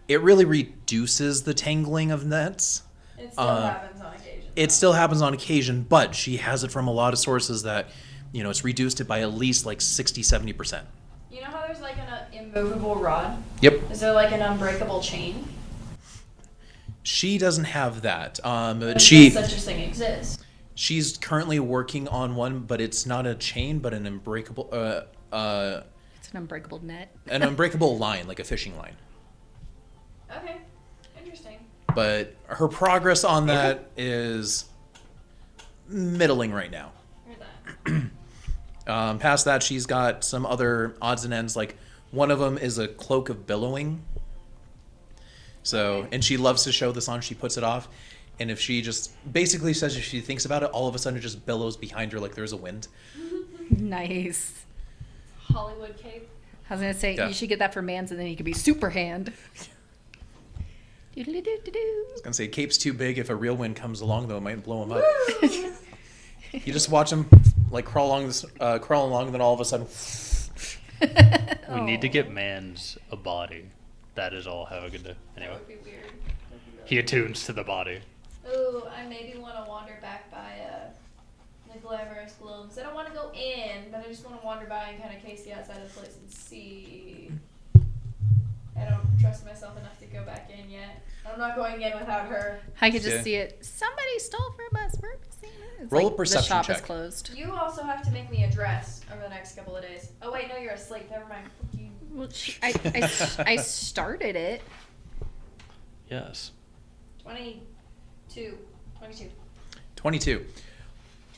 it really reduces the tangling of nets. It still happens on occasion. It still happens on occasion, but she has it from a lot of sources that, it's reduced it by at least 60-70%. You know how there's like an immovable rod? Yep. Is there like an unbreakable chain? She doesn't have that. Does such a thing exist? She's currently working on one, but it's not a chain, but an unbreakable It's an unbreakable net. an unbreakable line, like a fishing line. Okay, interesting. But her progress on that is middling right now. Heard that. Past that, she's got some other odds and ends. Like one of them is a cloak of billowing. So, and she loves to show this on. She puts it off, and if she just basically says if she thinks about it, all of a sudden it just billows behind her like there's a wind. Nice. Hollywood cape. I was gonna say Yeah. you should get that for Mans, and then he could be super hand. Doodle-doo-doo-doo-doo. I was gonna say cape's too big. If a real wind comes along, though, it might blow him up. You just watch him like crawl along, and then all of a sudden, We need to get Mans a body. That is all how I could do. That Anyway, would be weird. he attunes to the body. Ooh, I maybe want to wander back by the glamorous globes. I don't want to go in, but I just want to wander by and kind of case the outside of the place and see. I don't trust myself enough to go back in yet. I'm not going in without her. I could just Yeah. see it. Somebody stole from us. We're missing it. It's Roll like a perception The shop check. is closed. You also have to make me a dress over the next couple of days. Oh wait, no, you're asleep. Never mind. Fuck you. Well, I started it. Yes. 22. 22. 22.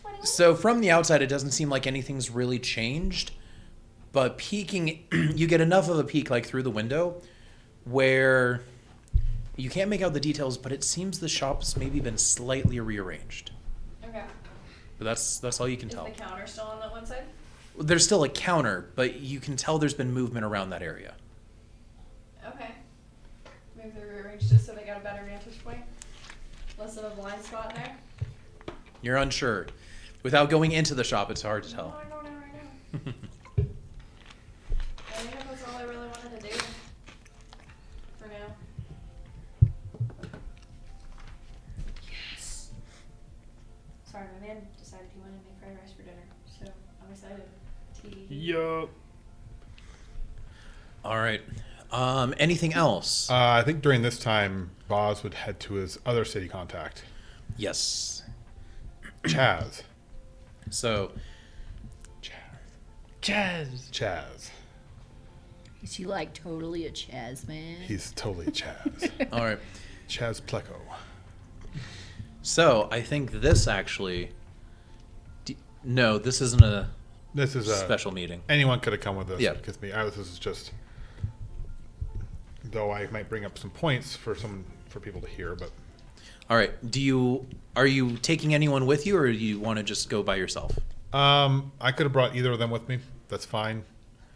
21. So from the outside, it doesn't seem like anything's really changed, but peeking, you get enough of a peek like through the window where you can't make out the details, but it seems the shop's maybe been slightly rearranged. Okay. But that's all you can Is tell. the counter still on that one side? There's still a counter, but you can tell there's been movement around that area. Okay. Maybe they're rearranged just so they got a better vantage point. Less of a blind spot in there. You're unsure. Without going into the shop, it's hard to No, tell. I know, I know. I think that's all I really wanted to do. For now. Yes. Sorry, my man decided he wanted to make fried rice for dinner, so I'm excited. Yup. All right. Anything else? I think during this time, Boz would head to his other city contact, Yes. Chaz. So, Chaz. Is he like totally a Chaz man? He's totally Chaz. all right. Chaz Pleco. So, I think this actually. No, this isn't a This is a special meeting. Anyone could have come with this. Yeah. Because this is just. Though I might bring up some points for people to hear, but All right. Are you taking anyone with you, or do you want to just go by yourself? I could have brought either of them with me. That's fine.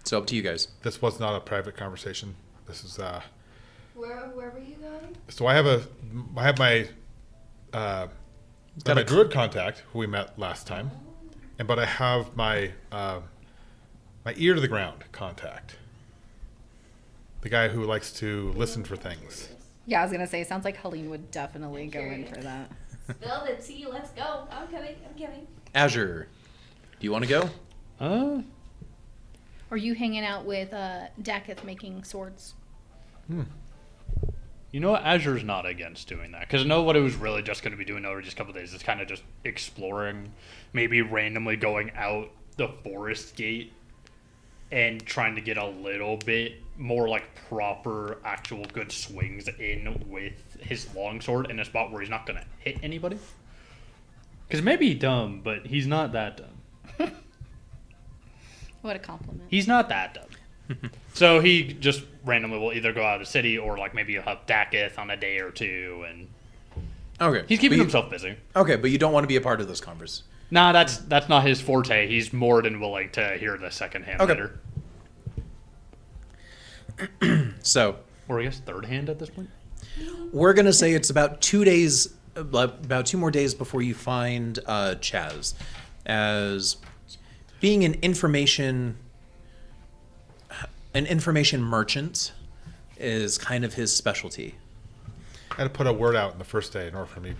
It's up to you guys. This was not a private conversation. This is Where were you going? so I have my Got my a- druid contact who we met last time, but I have my my ear to the ground contact. The guy who likes to listen for things. Yeah, I was gonna say. Sounds like Helene would definitely go in for that. Spill the tea. Let's go. I'm coming. Azure, do you want to go? Or you hanging out with Dakith making swords? You know what? Azure's not against doing that. Because I know what it was really just going to be doing over just a couple days. It's kind of just exploring, maybe randomly going out the forest gate and trying to get a little bit more like proper, actual good swings in with his longsword in a spot where he's not going to hit anybody. Because maybe he's dumb, but he's not that dumb. What a compliment. He's not that dumb. So he just randomly will either go out of the city or like maybe he'll help Dakith on a day or two, and Okay. he's keeping But you- himself busy. Okay, but you don't want to be a part of this converse. Nah, that's not his forte. He's more than willing to hear the second hand Okay. later. So, Or I guess third hand at this point. we're going to say it's about 2 days, about 2 more days before you find Chaz. As being an information merchant is kind of his specialty. I had to put a word out in the first day in order for me to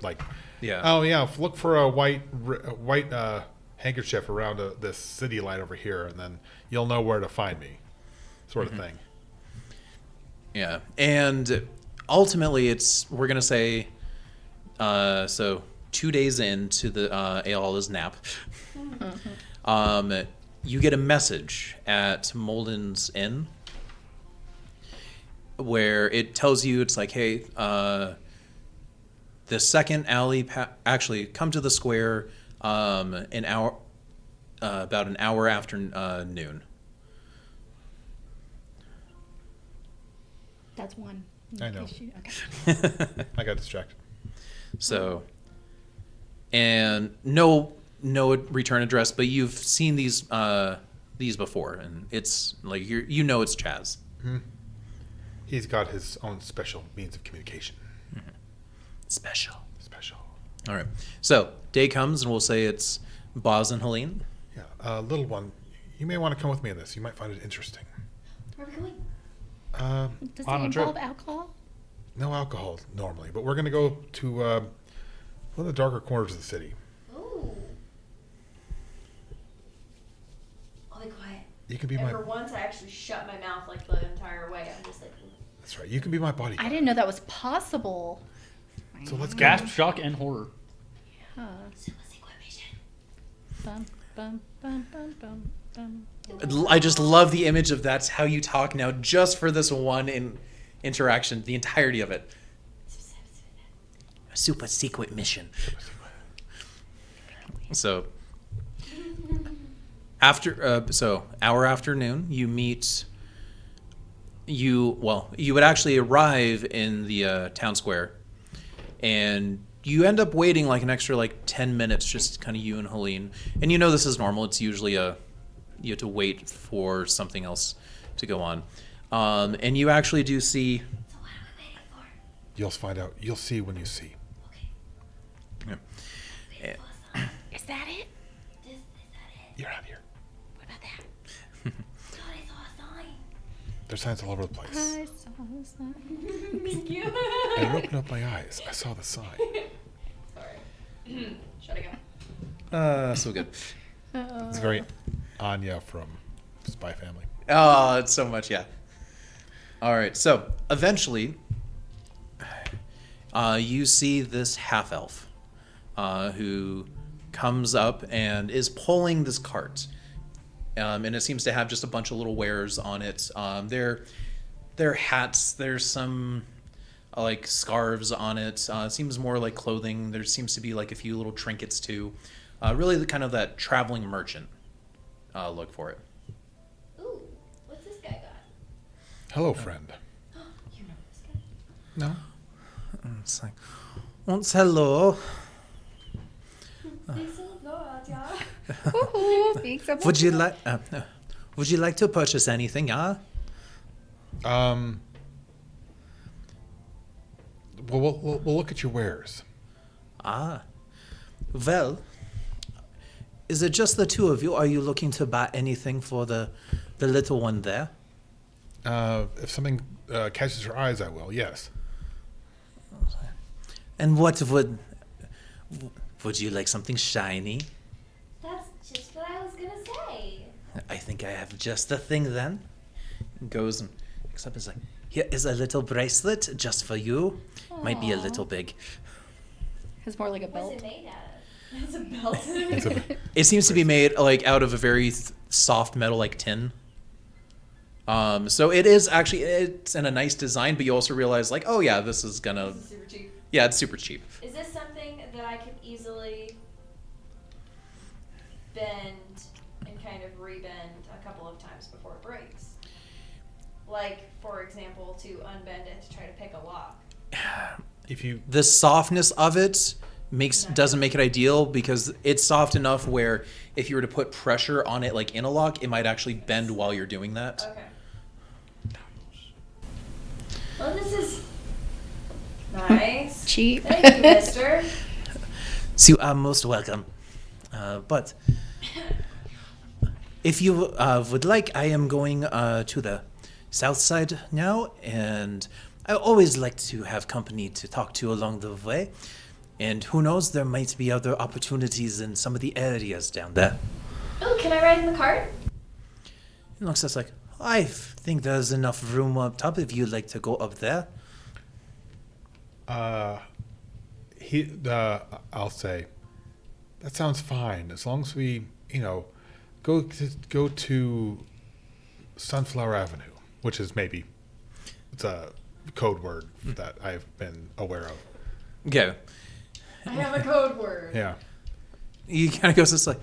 like. Yeah. Oh yeah, look for a white handkerchief around this city light over here, and then you'll know where to find me. sort of thing. Yeah, and ultimately, we're gonna say, so 2 days into the Eala's nap, you get a message at Molden's Inn where it tells you it's like, hey, the second alley, actually come to the square, an hour, about an hour after noon. That's one. I know. Okay. I got distracted. So, and no return address, but you've seen these before, and it's like you know it's Chaz. He's got his own special means of communication. Special. Special. All right. So day comes, and we'll say it's Boz and Helene. Yeah, little one, you may want to come with me on this. You might find it interesting. Where are we going? Does On it a trip. involve alcohol? No alcohol normally, but we're going to go to one of the darker corners of the city. Ooh. I'll be quiet. You can be And my. for once, I actually shut my mouth like the entire way. I'm just like, That's right. You can be my bodyguard. I didn't know that was possible. So let's go. Gasp, shock, and horror. Huh. super secret mission. Bum, bum, bum, bum, bum, bum. I just love the image of that's how you talk now, just for this one interaction, the entirety of it. A super secret mission. So hour afternoon, you meet. You would actually arrive in the town square, and you end up waiting like an extra 10 minutes, just kind of you and Helene. And you know this is normal. It's usually you have to wait for something else to go on. And you actually do see. So what are we waiting for? You'll find out. You'll see when you see. Okay. Yeah. Waiting for a sign. Is that it? Is that it? You're out here. What about that? God, I saw a sign. There's signs all over the place. I saw the sign. Thank you. I opened up my eyes. I saw the sign. Sorry. Shutting up. So good. It's very Anya from Spy Family. Oh, it's so much, yeah. All right, so eventually, you see this half elf who comes up and is pulling this cart, and it seems to have just a bunch of little wares on it. They're hats. There's some scarves on it. It seems more like clothing. There seems to be a few little trinkets too. Really, the kind of that traveling merchant look for it. Ooh, what's this guy got? Hello, friend. You know this guy? No. It's like, once hello. Woohoo! Being so Would you like to purchase anything? Well, we'll look at your wares. Well, is it just the two of you? Are you looking to buy anything for the little one there? If something catches your eyes, I will. Yes. And what would you like? Something shiny? That's just what I was gonna say. I think I have just the thing then. Goes and picks up. Is like, here is a little bracelet just for you. Might be a little big. It's more like a What's belt. it made out of? It's a belt. It's a, It seems to be made out of a very soft metal, like tin. So it is actually, it's in a nice design, but you also realize oh yeah, this is gonna. This is super cheap. Yeah, it's super cheap. Is this something that I could easily bend and kind of rebend a couple of times before it breaks? For example, to unbend it to try to pick a lock. if you The softness of it doesn't make it ideal because it's soft enough where if you were to put pressure on it in a lock, it might actually bend while you're doing that. Okay. Well, this is nice. Cheap. Thank you, mister. So you are most welcome. But if you would like, I am going to the south side now, and I always like to have company to talk to along the way. And who knows, there might be other opportunities in some of the areas down there. Oh, can I ride in the cart? It looks just like, I think there's enough room up top if you'd like to go up there. I'll say, that sounds fine as long as we, go to Sunflower Avenue, which is it's a code word that I've been aware of. Okay. I have a code word. Yeah. He kind of goes this like,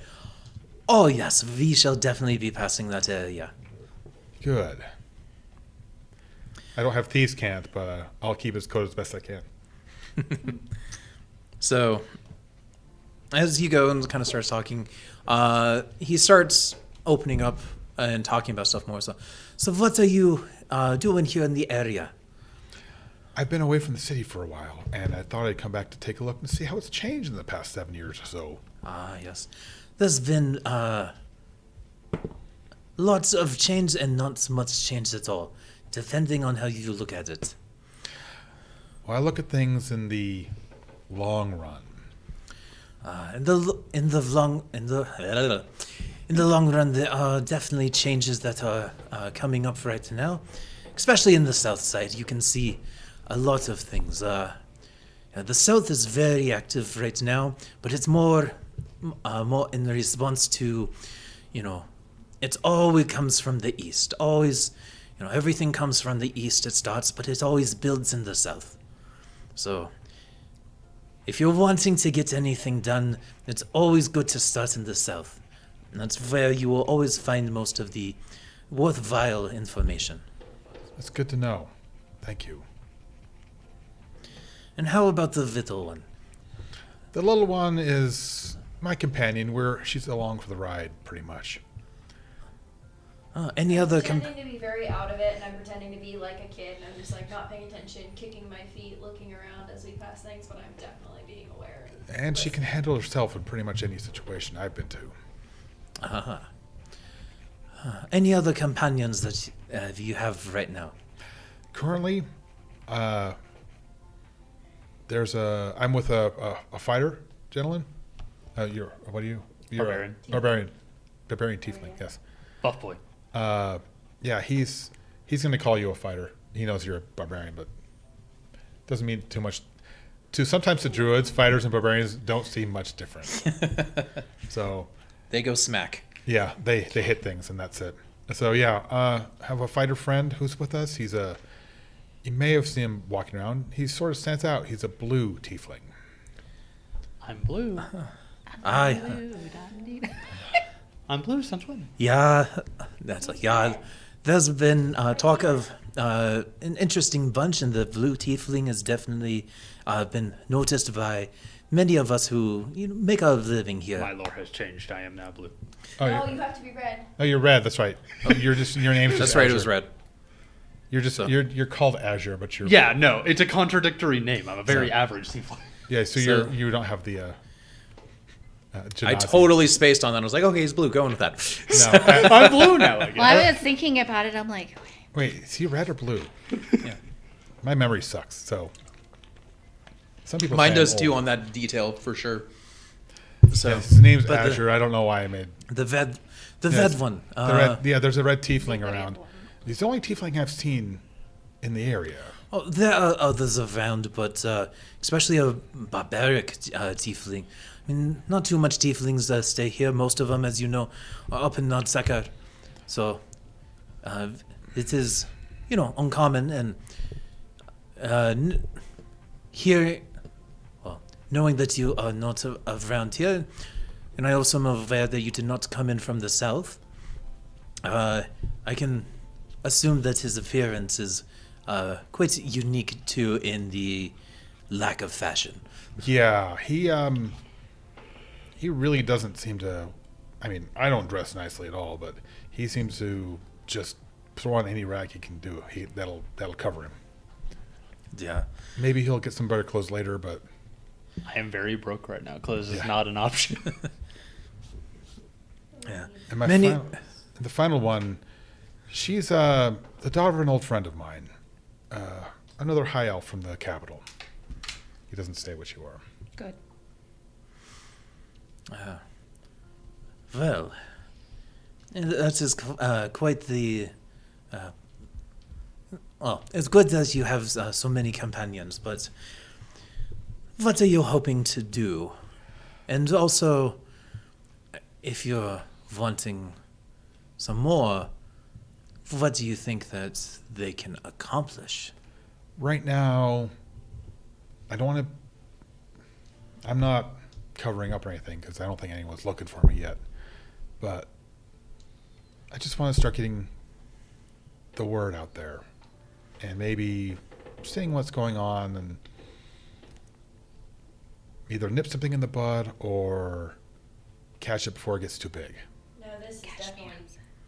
oh yes, we shall definitely be passing that area. Good. I don't have thieves' cant, but I'll keep his code as best I can. So, as you go and kind of starts talking, he starts opening up and talking about stuff more. So what are you doing here in the area? I've been away from the city for a while, and I thought I'd come back to take a look and see how it's changed in the past 7 years or so. Ah, yes. There's been lots of change and not much change at all, depending on how you look at it. Well, I look at things in the long run. In the long run, there are definitely changes that are coming up right now, especially in the south side. You can see a lot of things. The south is very active right now, but it's more in response to, it always comes from the east. Always, everything comes from the east. It starts, but it always builds in the south. So, if you're wanting to get anything done, it's always good to start in the south. And that's where you will always find most of the worthwhile information. It's good to know. Thank you. And how about the little one? The little one is my companion. She's along for the ride, pretty much. Any other... I'm pretending to be very out of it, and I'm pretending to be like a kid, and I'm just like not paying attention, kicking my feet, looking around as we pass things, but I'm definitely being aware. And she can handle herself in pretty much any situation I've been to. Any other companions that you have right now? Currently, I'm with a fighter, gentleman. You're Barbarian. Barbarian tiefling, yes. Buff boy. Yeah, he's going to call you a fighter. He knows you're a barbarian, but doesn't mean too much. Sometimes to druids, fighters and barbarians don't seem much different. So They go smack. yeah, they hit things and that's it. So yeah, have a fighter friend who's with us. You may have seen him walking around. He sort of stands out. He's a blue tiefling. I'm blue. I'm blue since when? Yeah, that's like, yeah. There's been talk of an interesting bunch, and the blue tiefling has definitely been noticed by many of us who make our living here. My lore has changed. I am now blue. Oh, No, you have to be red. you're red. That's right. Oh, your name's just That's right, Azure. it was red. You're just you're called Azure, but you're Yeah, no, it's a contradictory name. I'm a very So- average tiefling. yeah. So you don't have the. I Genasi. totally spaced on that. I was like, okay, he's blue. Going with that. No, I'm blue now. I guess. Well, I was thinking about it. I'm like, wait, is he red or blue? Yeah. My memory sucks. So some people. Mine say does I'm too old. on that detail for sure. So Yeah, his name's but the- Azure. I don't know why I made The red Yes, one. the red. Yeah, there's a red tiefling around. He's the only tiefling I've seen in the area. Oh, there are others around, but especially a barbaric tiefling. I mean, not too much tieflings stay here. Most of them, as you know, are up in Nodsekar. So it is, uncommon. And here, well, knowing that you are not around here, and I also am aware that you did not come in from the south, I can assume that his appearance is quite unique too in the lack of fashion. Yeah, he really doesn't seem to. I mean, I don't dress nicely at all, but he seems to just throw on any rag he can do. That'll cover him. Yeah. Maybe he'll get some better clothes later, but I am very broke right now. Clothes is Yeah. not an option. Yeah. and my Many- the final one, she's the daughter of an old friend of mine, another high elf from the capital. He doesn't stay what you are. good. Well, that is quite the Well, it's good that you have so many companions, but what are you hoping to do? And also, if you're wanting some more, what do you think that they can accomplish? Right now, I don't want to. I'm not covering up or anything because I don't think anyone's looking for me yet. But I just want to start getting the word out there and maybe seeing what's going on and either nip something in the bud or catch it before it gets too big. No, this is definitely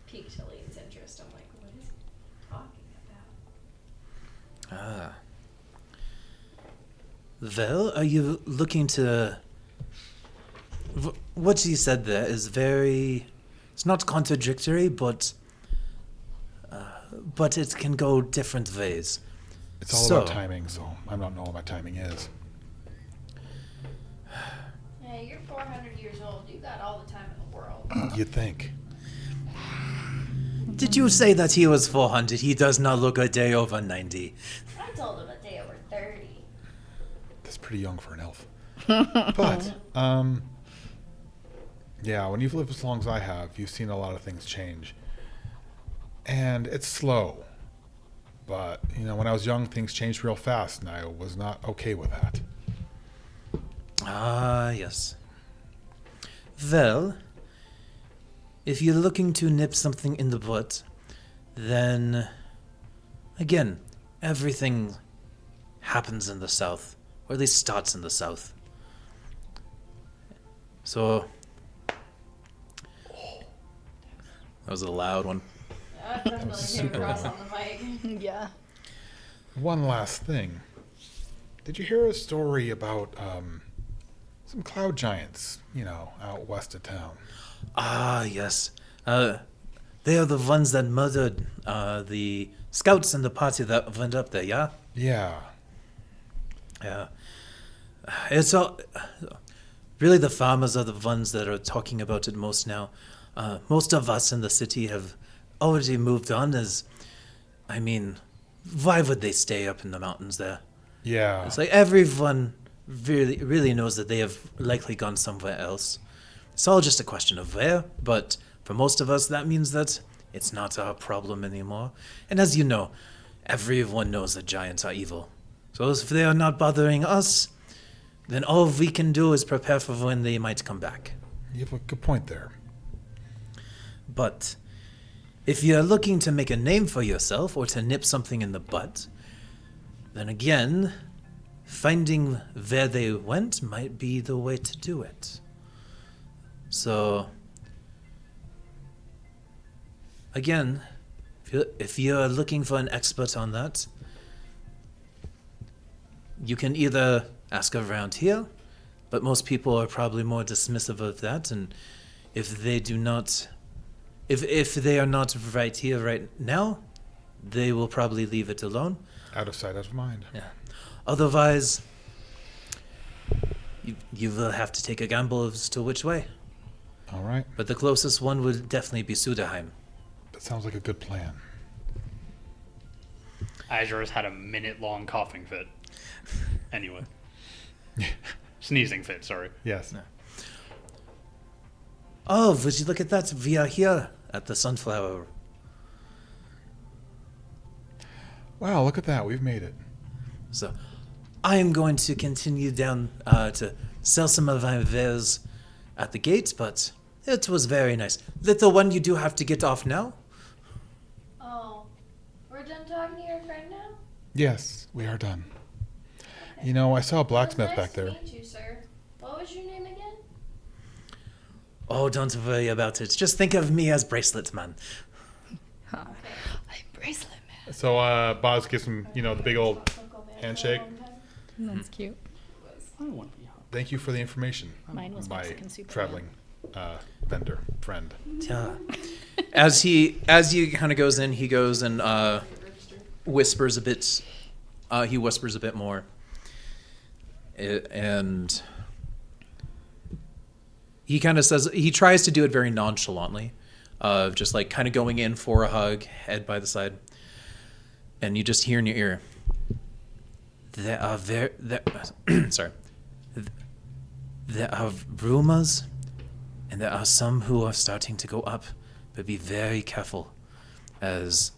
piqued Helene's interest. I'm like, what is he talking about? Well, are you looking to... What you said there is very... It's not contradictory, but it can go different ways. It's all about timing, so I'm not knowing what my timing is. Hey, you're 400 years old. You got all the time in the world. You'd think. Did you say that he was 400? He does not look a day over 90. I told him a day over 30. That's pretty young for an elf. But, yeah, when you've lived as long as I have, you've seen a lot of things change. And it's slow. But, you know, when I was young, things changed real fast, and I was not okay with that. Ah, yes. Well, if you're looking to nip something in the butt, then, again, everything happens in the South, or at least starts in the South. So, that was a loud one. I definitely came super across loud. on the mic. Yeah. One last thing. Did you hear a story about some cloud giants, you know, out west of town? Ah, yes. They are the ones that murdered the scouts and the party that went up there, yeah? Yeah. Yeah. It's all... Really, the farmers are the ones that are talking about it most now. Most of us in the city have already moved on as... I mean, why would they stay up in the mountains there? Yeah. It's like everyone really knows that they have likely gone somewhere else. It's all just a question of where, but for most of us, that means that it's not our problem anymore. And as you know, everyone knows that giants are evil. So if they are not bothering us, then all we can do is prepare for when they might come back. You have a good point there. But if you're looking to make a name for yourself or to nip something in the butt, then again, finding where they went might be the way to do it. So, again, if you're looking for an expert on that, you can either ask around here, but most people are probably more dismissive of that, and if they do not, if they are not right here right now, they will probably leave it alone. Out of sight, out of mind. Yeah. Otherwise, you will have to take a gamble as to which way. All right. But the closest one would definitely be Suderheim. That sounds like a good plan. Azure has had a minute-long coughing fit. Anyway. Sneezing fit, sorry. Yes. Oh, would you look at that? We are here at the Sunflower. Wow, look at that. We've made it. So, I am going to continue down to sell some of my wares at the gate, but it was very nice. Little one, you do have to get off now. Oh, we're done talking to your friend now? Yes, we are done. You know, I saw a blacksmith back there. Nice to meet you, sir. What was your name again? Oh, don't worry about it. Just think of me as Bracelet Man. I'm bracelet man. So, Boz gives him, you know, the big old handshake. That's cute. I don't want to be hot. Thank you for the information. Mine was My Mexican Superman. traveling vendor friend. Yeah. As he kind of goes in, he goes and whispers a bit. He whispers a bit more, and he kind of says he tries to do it very nonchalantly. of just like kind of going in for a hug, head by the side, and you just hear in your ear, there are sorry, there are rumors, and there are some who are starting to go up, but be very careful, as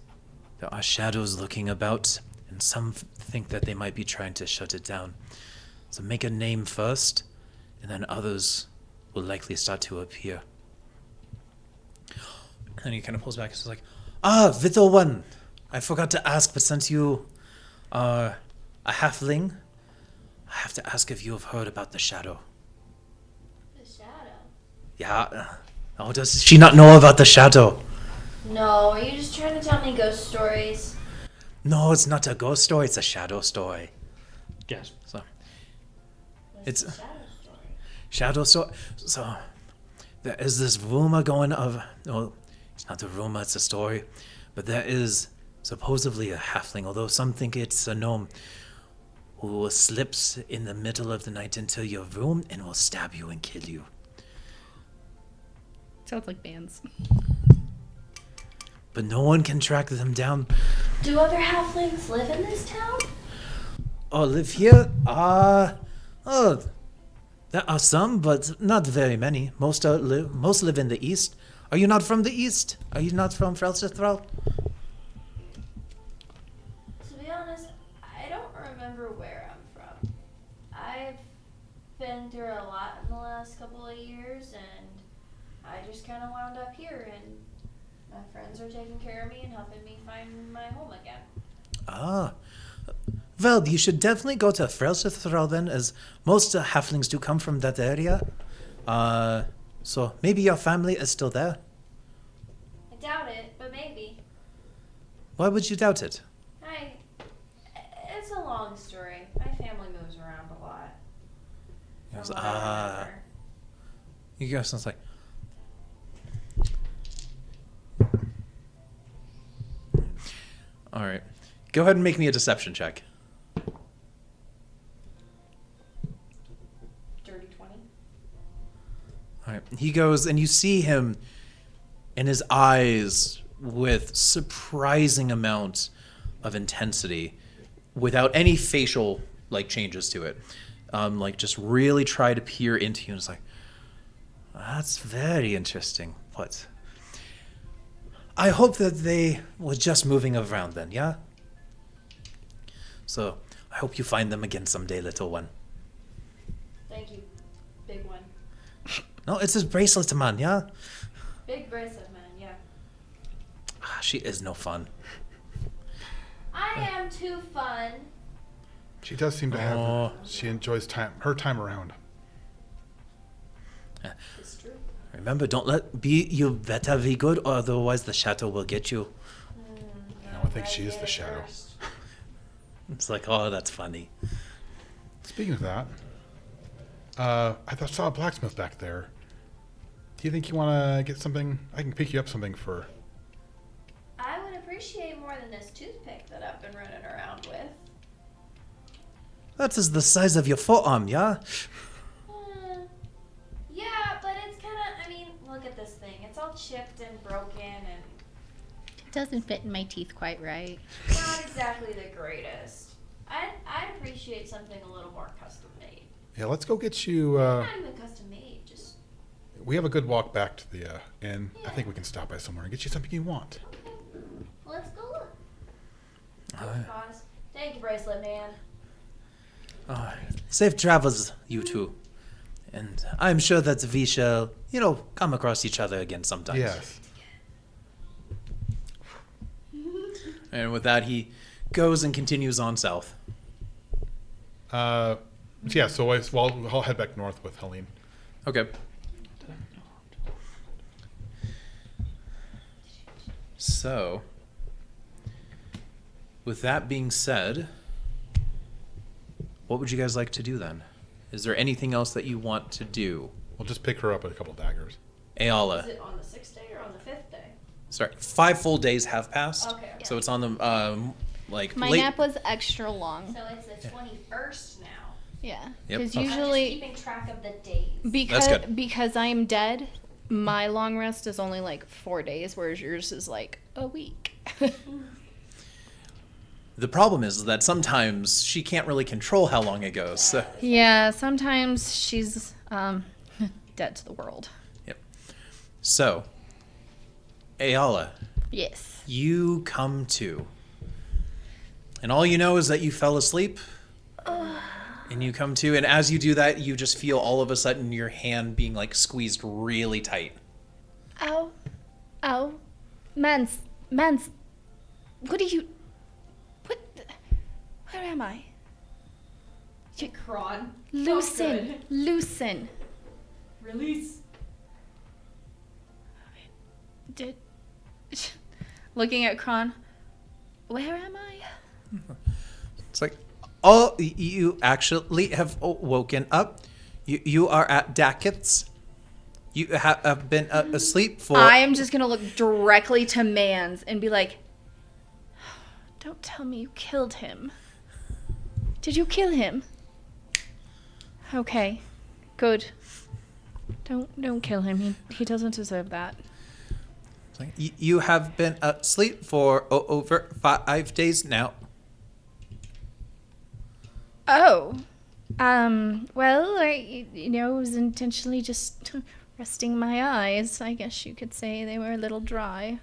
there are shadows looking about, and some think that they might be trying to shut it down. So make a name first, and then others will likely start to appear. And he kind of pulls back and says like, Little One, I forgot to ask, but since you are a halfling, I have to ask if you have heard about the shadow. The shadow? Yeah. Oh, does she not know about the shadow? No, are you just trying to tell me ghost stories? No, it's not a ghost story, it's a shadow story. Yes. So, What's it's the shadow story? shadow story. So, there is this rumor going of, well, it's not a rumor, it's a story, but there is supposedly a halfling, although some think it's a gnome, who slips in the middle of the night into your room and will stab you and kill you. Sounds like bands. But no one can track them down. Do other halflings live in this town? Oh, live here? There are some, but not very many. Most live in the east. Are you not from the east? Are you not from Frelsethral? To be honest, I don't remember where I'm from. I've been through a lot in the last couple of years, and I just kind of wound up here, and my friends are taking care of me and helping me find my home again. Well, you should definitely go to Frelsethral then, as most halflings do come from that area. So maybe your family is still there. I doubt it, but maybe. Why would you doubt it? It's a long story. My family moves around a lot. Yes, From what I remember. You guys sounds like. All right, go ahead and make me a deception check. Dirty 20. All right, he goes and you see him in his eyes with surprising amount of intensity, without any facial like changes to it. Like just really try to peer into you, and it's like, that's very interesting. What? I hope that they were just moving around then, yeah? So, I hope you find them again someday, little one. Thank you, big one. No, it's his bracelet, man, yeah? Big bracelet man, yeah. She is no fun. I am too fun. She does seem to have. Oh. She enjoys her time around. It's true. Remember, you better be good, or otherwise the shadow will get you. No, I think she is the shadow. It's like, oh, that's funny. Speaking of that, I saw a blacksmith back there. Do you think you want to get something? I can pick you up something for. I would appreciate more than this toothpick that I've been running around with. That is the size of your forearm, yeah? Yeah, but it's kind of, I mean, look at this thing. It's all chipped and broken and It doesn't fit in my teeth quite right. not exactly the greatest. I'd appreciate something a little more custom made. Yeah, let's go get you. Not even custom made, just, We have a good walk back to the inn. I Yeah. think we can stop by somewhere and get you something you want. okay. Let's go look. Alright. Pause. Thank you, bracelet man. Safe travels, you two. And I'm sure that we shall, come across each other again sometime. Yes. And with that, he goes and continues on south. Yeah. So I'll head back north with Helene. Okay. So, with that being said, what would you guys like to do then? Is there anything else that you want to do? We'll just pick her up with a couple daggers. Eala. Is it on the 6th day or on the 5th day? Sorry, 5 full days have passed. Okay. So it's on the My late. nap was extra long. So it's the 21st now. Yeah. Yep. Because Okay. I'm just usually, keeping track of the days. because good. because I'm dead, my long rest is only like 4 days, whereas yours is like a week. The problem is that sometimes she can't really control how long it goes. So. Yeah, sometimes she's dead to the world. Yep. So, Eala, Yes. you come to. And all you know is that you fell asleep. And you come to, and as you do that, you just feel all of a sudden your hand being like squeezed really tight. Ow. Ow. Mans. What are you... Where am I? Kron. Loosen. Loosen. Release. Looking at Kron. Where am I? It's like, oh, you actually have woken up. You are at Dakith's. You have been asleep for... I am just going to look directly to Mans and be like, don't tell me you killed him. Did you kill him? Okay. Good. Don't kill him. He doesn't deserve that. It's like, you have been asleep for over 5 days now. Oh. Well, I was intentionally just resting my eyes. I guess you could say they were a little dry.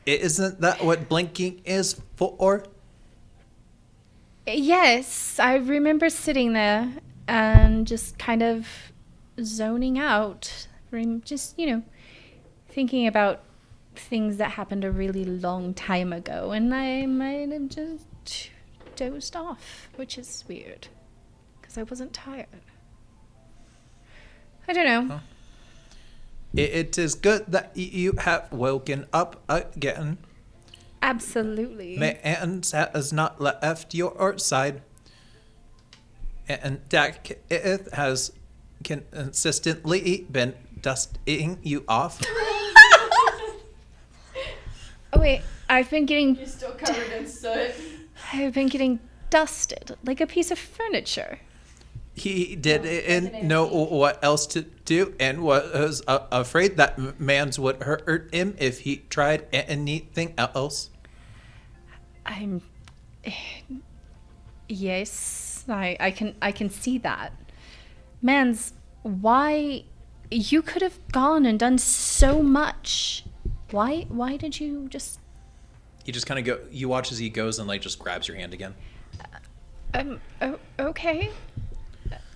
Isn't that what blinking is for? Yes, I remember sitting there and just kind of zoning out. Just, thinking about things that happened a really long time ago. And I might have just dozed off, which is weird. Because I wasn't tired. I don't know. Huh. It is good that you have woken up again. Absolutely. Mans has not left your side. And Dakith has consistently been dusting you off. Oh, wait. I've been getting... You're still covered in soot. I've been getting dusted like a piece of furniture. He didn't know what else to do and was afraid that Mans would hurt him if he tried anything else. Yes, I can see that. Mans, why... You could have gone and done so much. Why did you just... He just kind of go. You watch as he goes and like just grabs your hand again. Okay.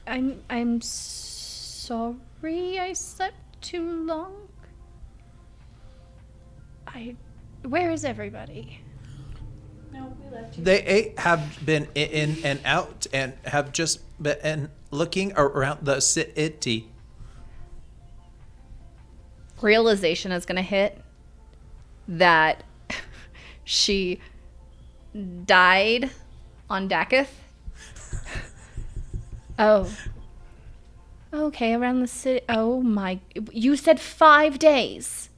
I'm sorry I slept too long. Where is everybody? No, we left you. They have been in and out and have just been looking around the city. Realization is going to hit that she died on Dakith. Oh. Okay, around the city. Oh my. You said 5 days.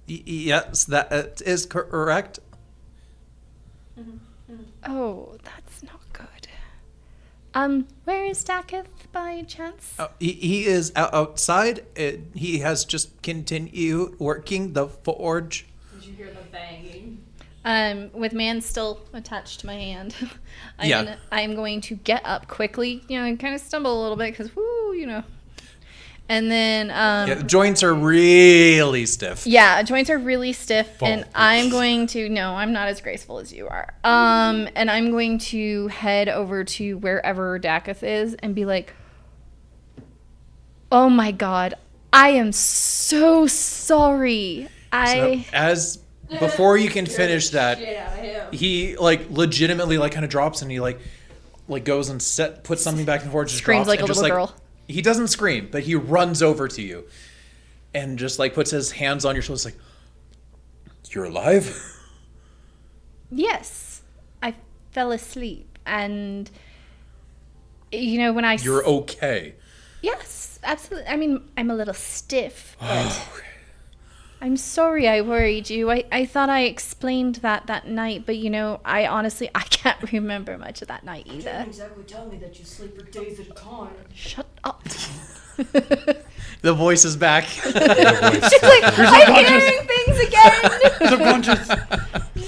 Yes, that is correct. Oh, that's not good. Where is Dakith by chance? He is outside. He has just continued working the forge. Did you hear the banging? With Man still attached to my hand, Yeah. I'm going to get up quickly, and kind of stumble a little bit because, and then, Yeah, joints are really stiff. yeah, joints are really stiff, and Fall. I'm going to, no, I'm not as graceful as you are. And I'm going to head over to wherever Dakith is and be like, oh my God, I am so sorry. So before you can finish that, Shit out of him. he like legitimately like kind of drops and he like goes and puts something back in the forge, just Screams drops, like a and just, little girl. He doesn't scream, but he runs over to you and just like puts his hands on your shoulders like, you're alive? Yes, I fell asleep, and when I You're okay. yes, absolutely. I mean, I'm a little stiff, but I'm sorry I worried you. I thought I explained that night, but I honestly I can't remember much of that night either. Exactly. Tell me that you sleep for days at a time. Shut up. The voice is back. She's like, I'm hearing things again. Subconscious.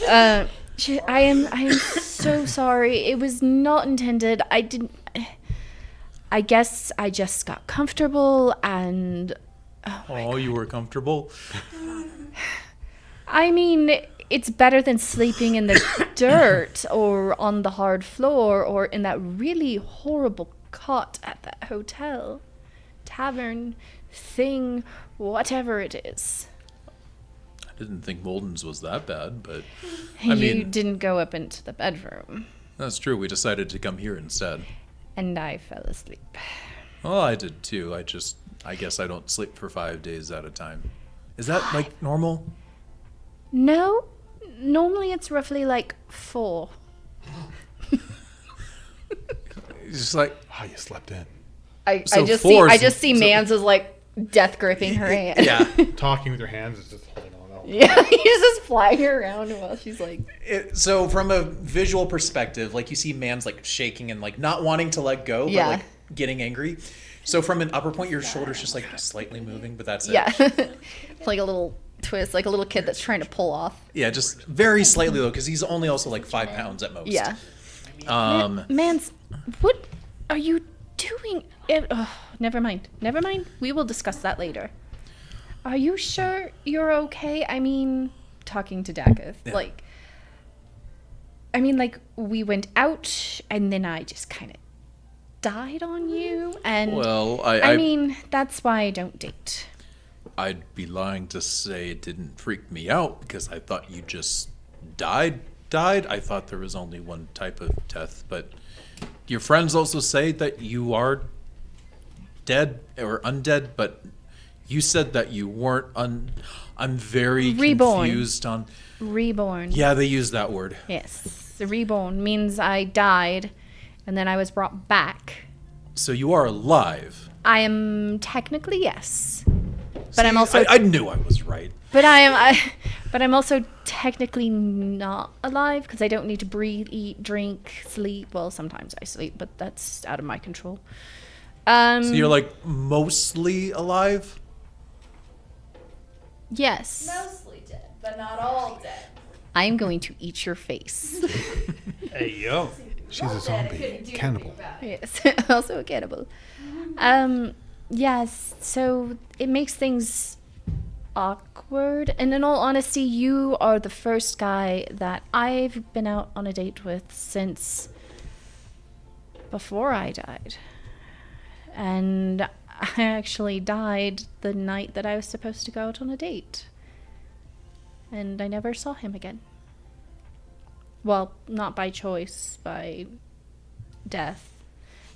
I am so sorry. It was not intended. I guess I just got comfortable and. Oh, you were comfortable? I mean, it's better than sleeping in the dirt or on the hard floor or in that really horrible cot at that hotel, tavern, thing, whatever it is. I didn't think Molden's was that bad, but You didn't go up into the bedroom. that's true. We decided to come here instead. And I fell asleep. Well, I did too. I guess I don't sleep for 5 days at a time. Is that like normal? No, normally it's roughly like 4. It's just like, Oh, you slept in. I So just 4 see is- I just see Mans as like death gripping her hand. yeah. Talking with your hands is just holding on. Yeah, he's just flying around while she's like. So from a visual perspective, like you see Man's like shaking and like not wanting to let go, but Yeah. like getting angry. So from an upper point, your shoulder's just like slightly moving, but that's it. Yeah, like a little twist, like a little kid that's trying to pull off. Yeah, just very slightly though, because he's only also like 5 pounds at most. Yeah. Um, Mans, what are you doing? Never mind. Never mind. We will discuss that later. Are you sure you're okay? I mean, talking to Dakith, like, I mean, like, we went out and then I just kind of died on you. And, well, I mean, that's why I don't date. I'd be lying to say it didn't freak me out because I thought you just died. I thought there was only one type of death, but your friends also say that you are dead or undead, but you said that you weren't I'm very Reborn. confused on. Reborn. Yeah, they use that word. Yes. The reborn means I died and then I was brought back. So you are alive. I am technically yes. But See, I'm also I knew I was right. but but I'm also technically not alive because I don't need to breathe, eat, drink, sleep. Well, sometimes I sleep, but that's out of my control. So you're like mostly alive? Yes. Mostly dead, but not all dead. I'm going to eat your face. Hey, yo. She's a zombie. Cannibal. Yes. Also a cannibal. Yes, so it makes things awkward. And in all honesty, you are the first guy that I've been out on a date with since before I died. And I actually died the night that I was supposed to go out on a date. And I never saw him again. Well, not by choice, by death.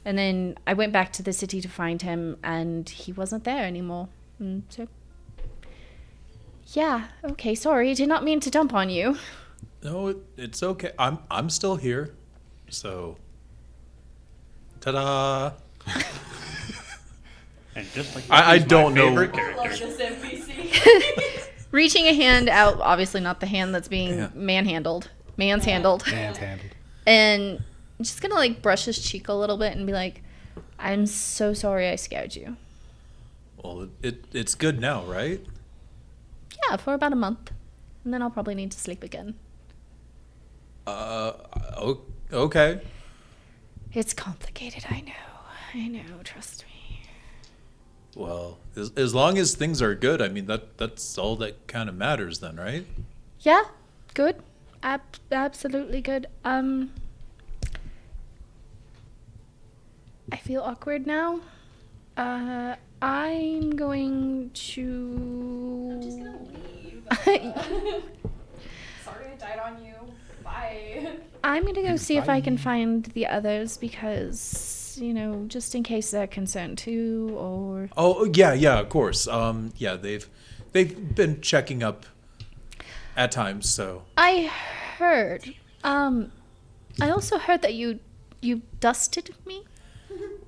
And then I went back to the city to find him, and he wasn't there anymore. And so, yeah, okay, sorry, did not mean to dump on you. No, it's okay. I'm still here. So, ta-da! And just like I he's my don't know. favorite I love character. this NPC. Reaching a hand out, obviously not the hand that's being Yeah. manhandled, Man's handled. and I'm just gonna like brush his cheek a little bit and be like, I'm so sorry I scared you. Well, it's good now, right? Yeah, for about a month. And then I'll probably need to sleep again. Okay. It's complicated, I know, trust me. Well, as long as things are good, I mean that's all that kind of matters, then, right? Yeah, good. Absolutely good. I feel awkward now. I'm going to. Just gonna leave. Sorry I died on you. Bye. I'm gonna go see if I can find the others because, you know, just in case they're concerned too, or. Oh yeah, of course. Yeah, they've been checking up at times. So I heard. I also heard that you dusted me.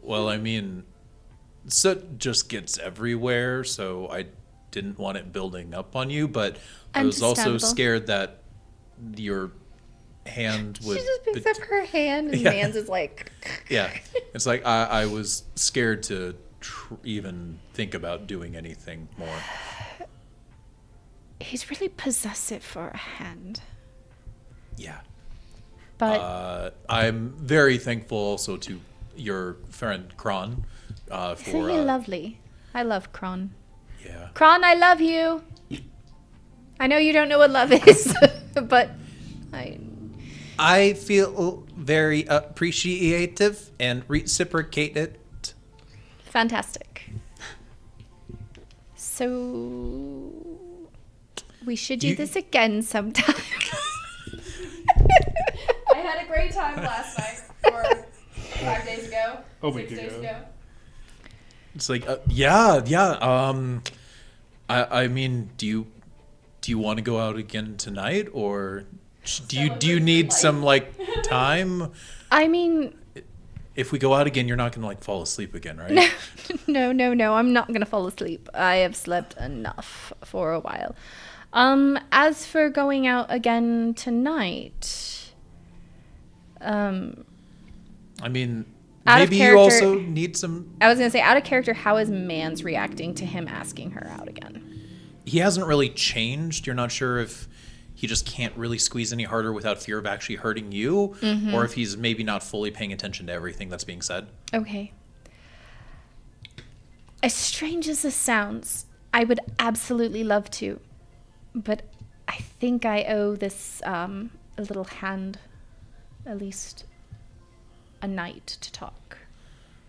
well, I mean, soot just gets everywhere, so I didn't want it building up on you, but I was also Understandable. scared that your hand would. She just picks up her hand and Yeah. Mans is like. Yeah, it's like I was scared to even think about doing anything more. He's really possessive for a hand. Yeah. But I'm very thankful also to your friend Kron isn't for. he lovely? I love Kron. Yeah. Kron, I love you. I know you don't know what love is, but I feel very appreciative and reciprocate it. fantastic. So we should do this again sometime. I had a great time last night, or 5 days ago. A 6 week days ago. ago. It's like, yeah. I mean, do you want to go out again tonight, or do you Celebrate need your some like time? I mean, If we go out again, you're not gonna like fall asleep again, right? no, I'm not gonna fall asleep. I have slept enough for a while. As for going out again tonight, I mean, Out of maybe you character- also need some. I was gonna say, out of character, how is Mans reacting to him asking her out again? He hasn't really changed. You're not sure if he just can't really squeeze any harder without fear of actually hurting you, or if he's maybe not fully paying attention to everything that's being said. Okay. As strange as this sounds, I would absolutely love to, but I think I owe this a little hand, at least a night to talk.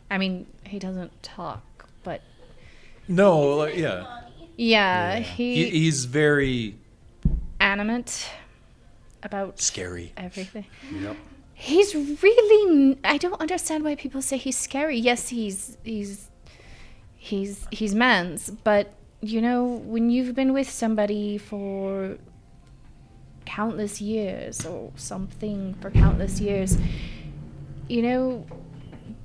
I mean, he doesn't talk, but No, like, yeah. yeah, He's very animate about scary. everything. Yep. He's really. I don't understand why people say he's scary. Yes, he's Mans, but you know, when you've been with somebody for countless years or something for countless years, you know,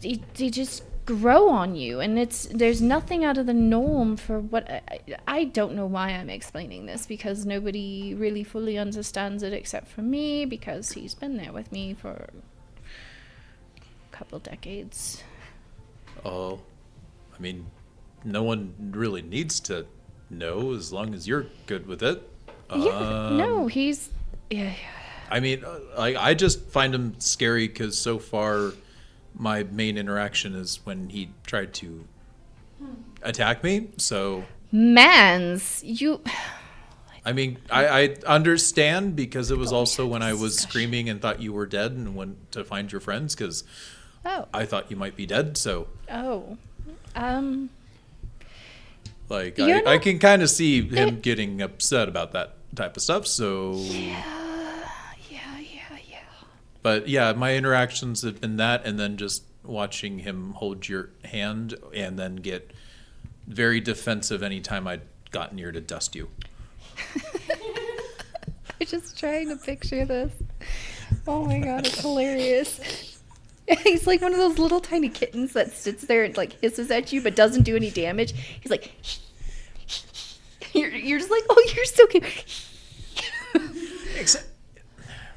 they just grow on you, and there's nothing out of the norm for what I don't know why I'm explaining this, because nobody really fully understands it except for me, because he's been there with me for a couple decades. Oh, I mean, no one really needs to know as long as you're good with it. No, he's yeah. I mean, I just find him scary because so far my main interaction is when he tried to attack me. So, Mans, you. I mean, I understand because it was Go also have when this I was discussion. screaming and thought you were dead and went to find your friends because Oh, I thought you might be dead. So, oh, like, You're I not- can kind of see him getting upset about that type of stuff. So, yeah. but yeah, my interactions have been that, and then just watching him hold your hand and then get very defensive anytime I'd got near to dust you. I'm just trying to picture this. Oh my god, it's hilarious. He's like one of those little tiny kittens that sits there and like hisses at you but doesn't do any damage. He's like, you're just like, oh, you're so cute.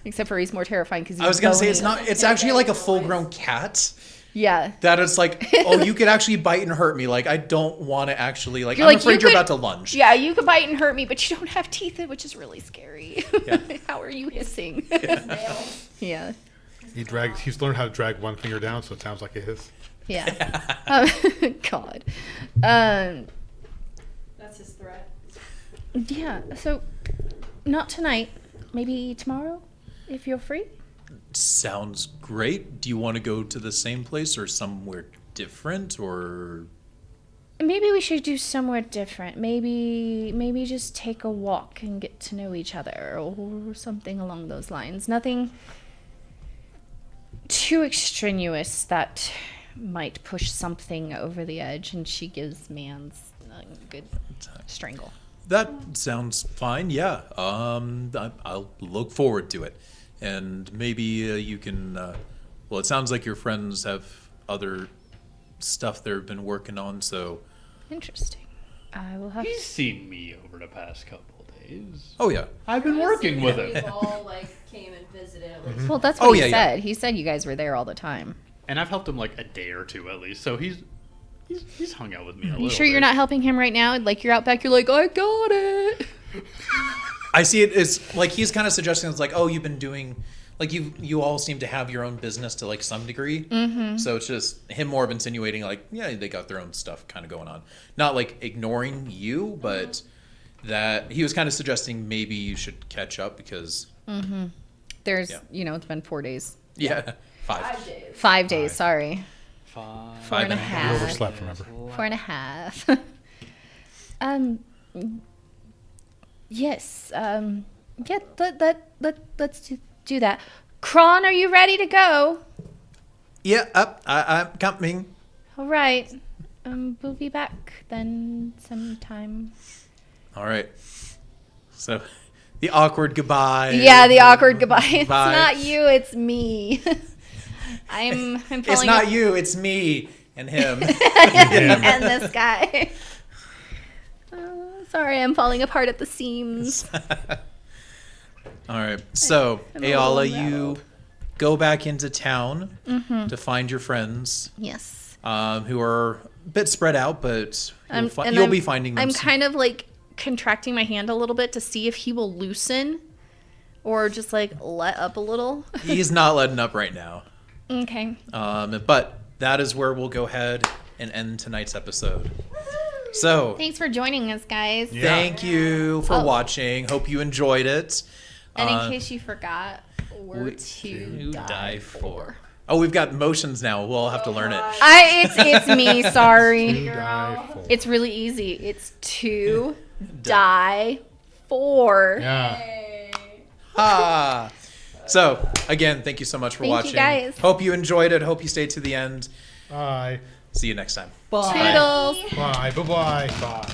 Except for he's more terrifying because I was gonna say it's actually like a full-grown cat. Yeah. That it's like, oh, you could actually bite and hurt me. Like, I don't want to actually, like, You're I'm like, afraid you you're could- about to lunge. Yeah, you could bite and hurt me, but you don't have teeth, which is really scary. Yeah. How are you hissing? Yeah. He's learned how to drag one finger down, so it sounds like a hiss. Yeah. God. That's his threat. Yeah. So, not tonight. Maybe tomorrow, if you're free. Sounds great. Do you want to go to the same place or somewhere different, or Maybe we should do somewhere different. Maybe just take a walk and get to know each other, or something along those lines. Nothing too extraneous that might push something over the edge. And she gives Mans a good strangle. that sounds fine? Yeah. I'll look forward to it, and maybe you can. Well, it sounds like your friends have other stuff they've been working on, so. Interesting. I will have. He's seen me over the past couple days. Oh yeah. I've been working with We've him. all like came and visited at least. Well, that's what Oh, he yeah, yeah. said. He said you guys were there all the time. And I've helped him like a day or two at least. So he's He's hung out with me a You little sure you're bit. not helping him right now? Like you're out back, you're like, I got it. I see it as like he's kind of suggesting it's like, oh, you've been doing like you all seem to have your own business to like some degree. Mm-hmm. So it's just him more of insinuating like, yeah, they got their own stuff kind of going on. Not like ignoring you, but that he was kind of suggesting maybe you should catch up because There's, Yeah. it's been 4 days. yeah, 5. 5 days. 5 days, sorry. 5. 4 and a and a half. You half. overslept, remember? 4 and a half. Yes. Yeah, let's do that. Kron, are you ready to go? Yeah, I'm coming. All right. We'll be back then sometime. All right. So the awkward goodbye. Yeah, the awkward goodbye. It's Bye. not you, it's me. I'm falling It's not you, it's me and him. and this guy. Sorry, I'm falling apart at the seams. All right. So, I'm a little Eala, you unraveled. go back into town to find your friends Yes. who are a bit spread out, but And you'll I'm- be finding them I'm soon. kind of like contracting my hand a little bit to see if he will loosen or just like let up a little. He's not letting up right now. Okay. But that is where we'll go ahead and end tonight's episode. So, Thanks for joining us, guys. Yeah. thank you for watching. Hope you enjoyed it. And in case you forgot, we're we- to die for. Oh, we've got motions now. We'll have to learn it. It's me, sorry. To die for. It's really easy. It's to die for. Yeah. Ah. So, again, thank you so much for Thank you, watching. guys. Hope you enjoyed it. Hope you stayed to the end. Bye. See you next time. Toodles. Bye. Bye-bye. Bye.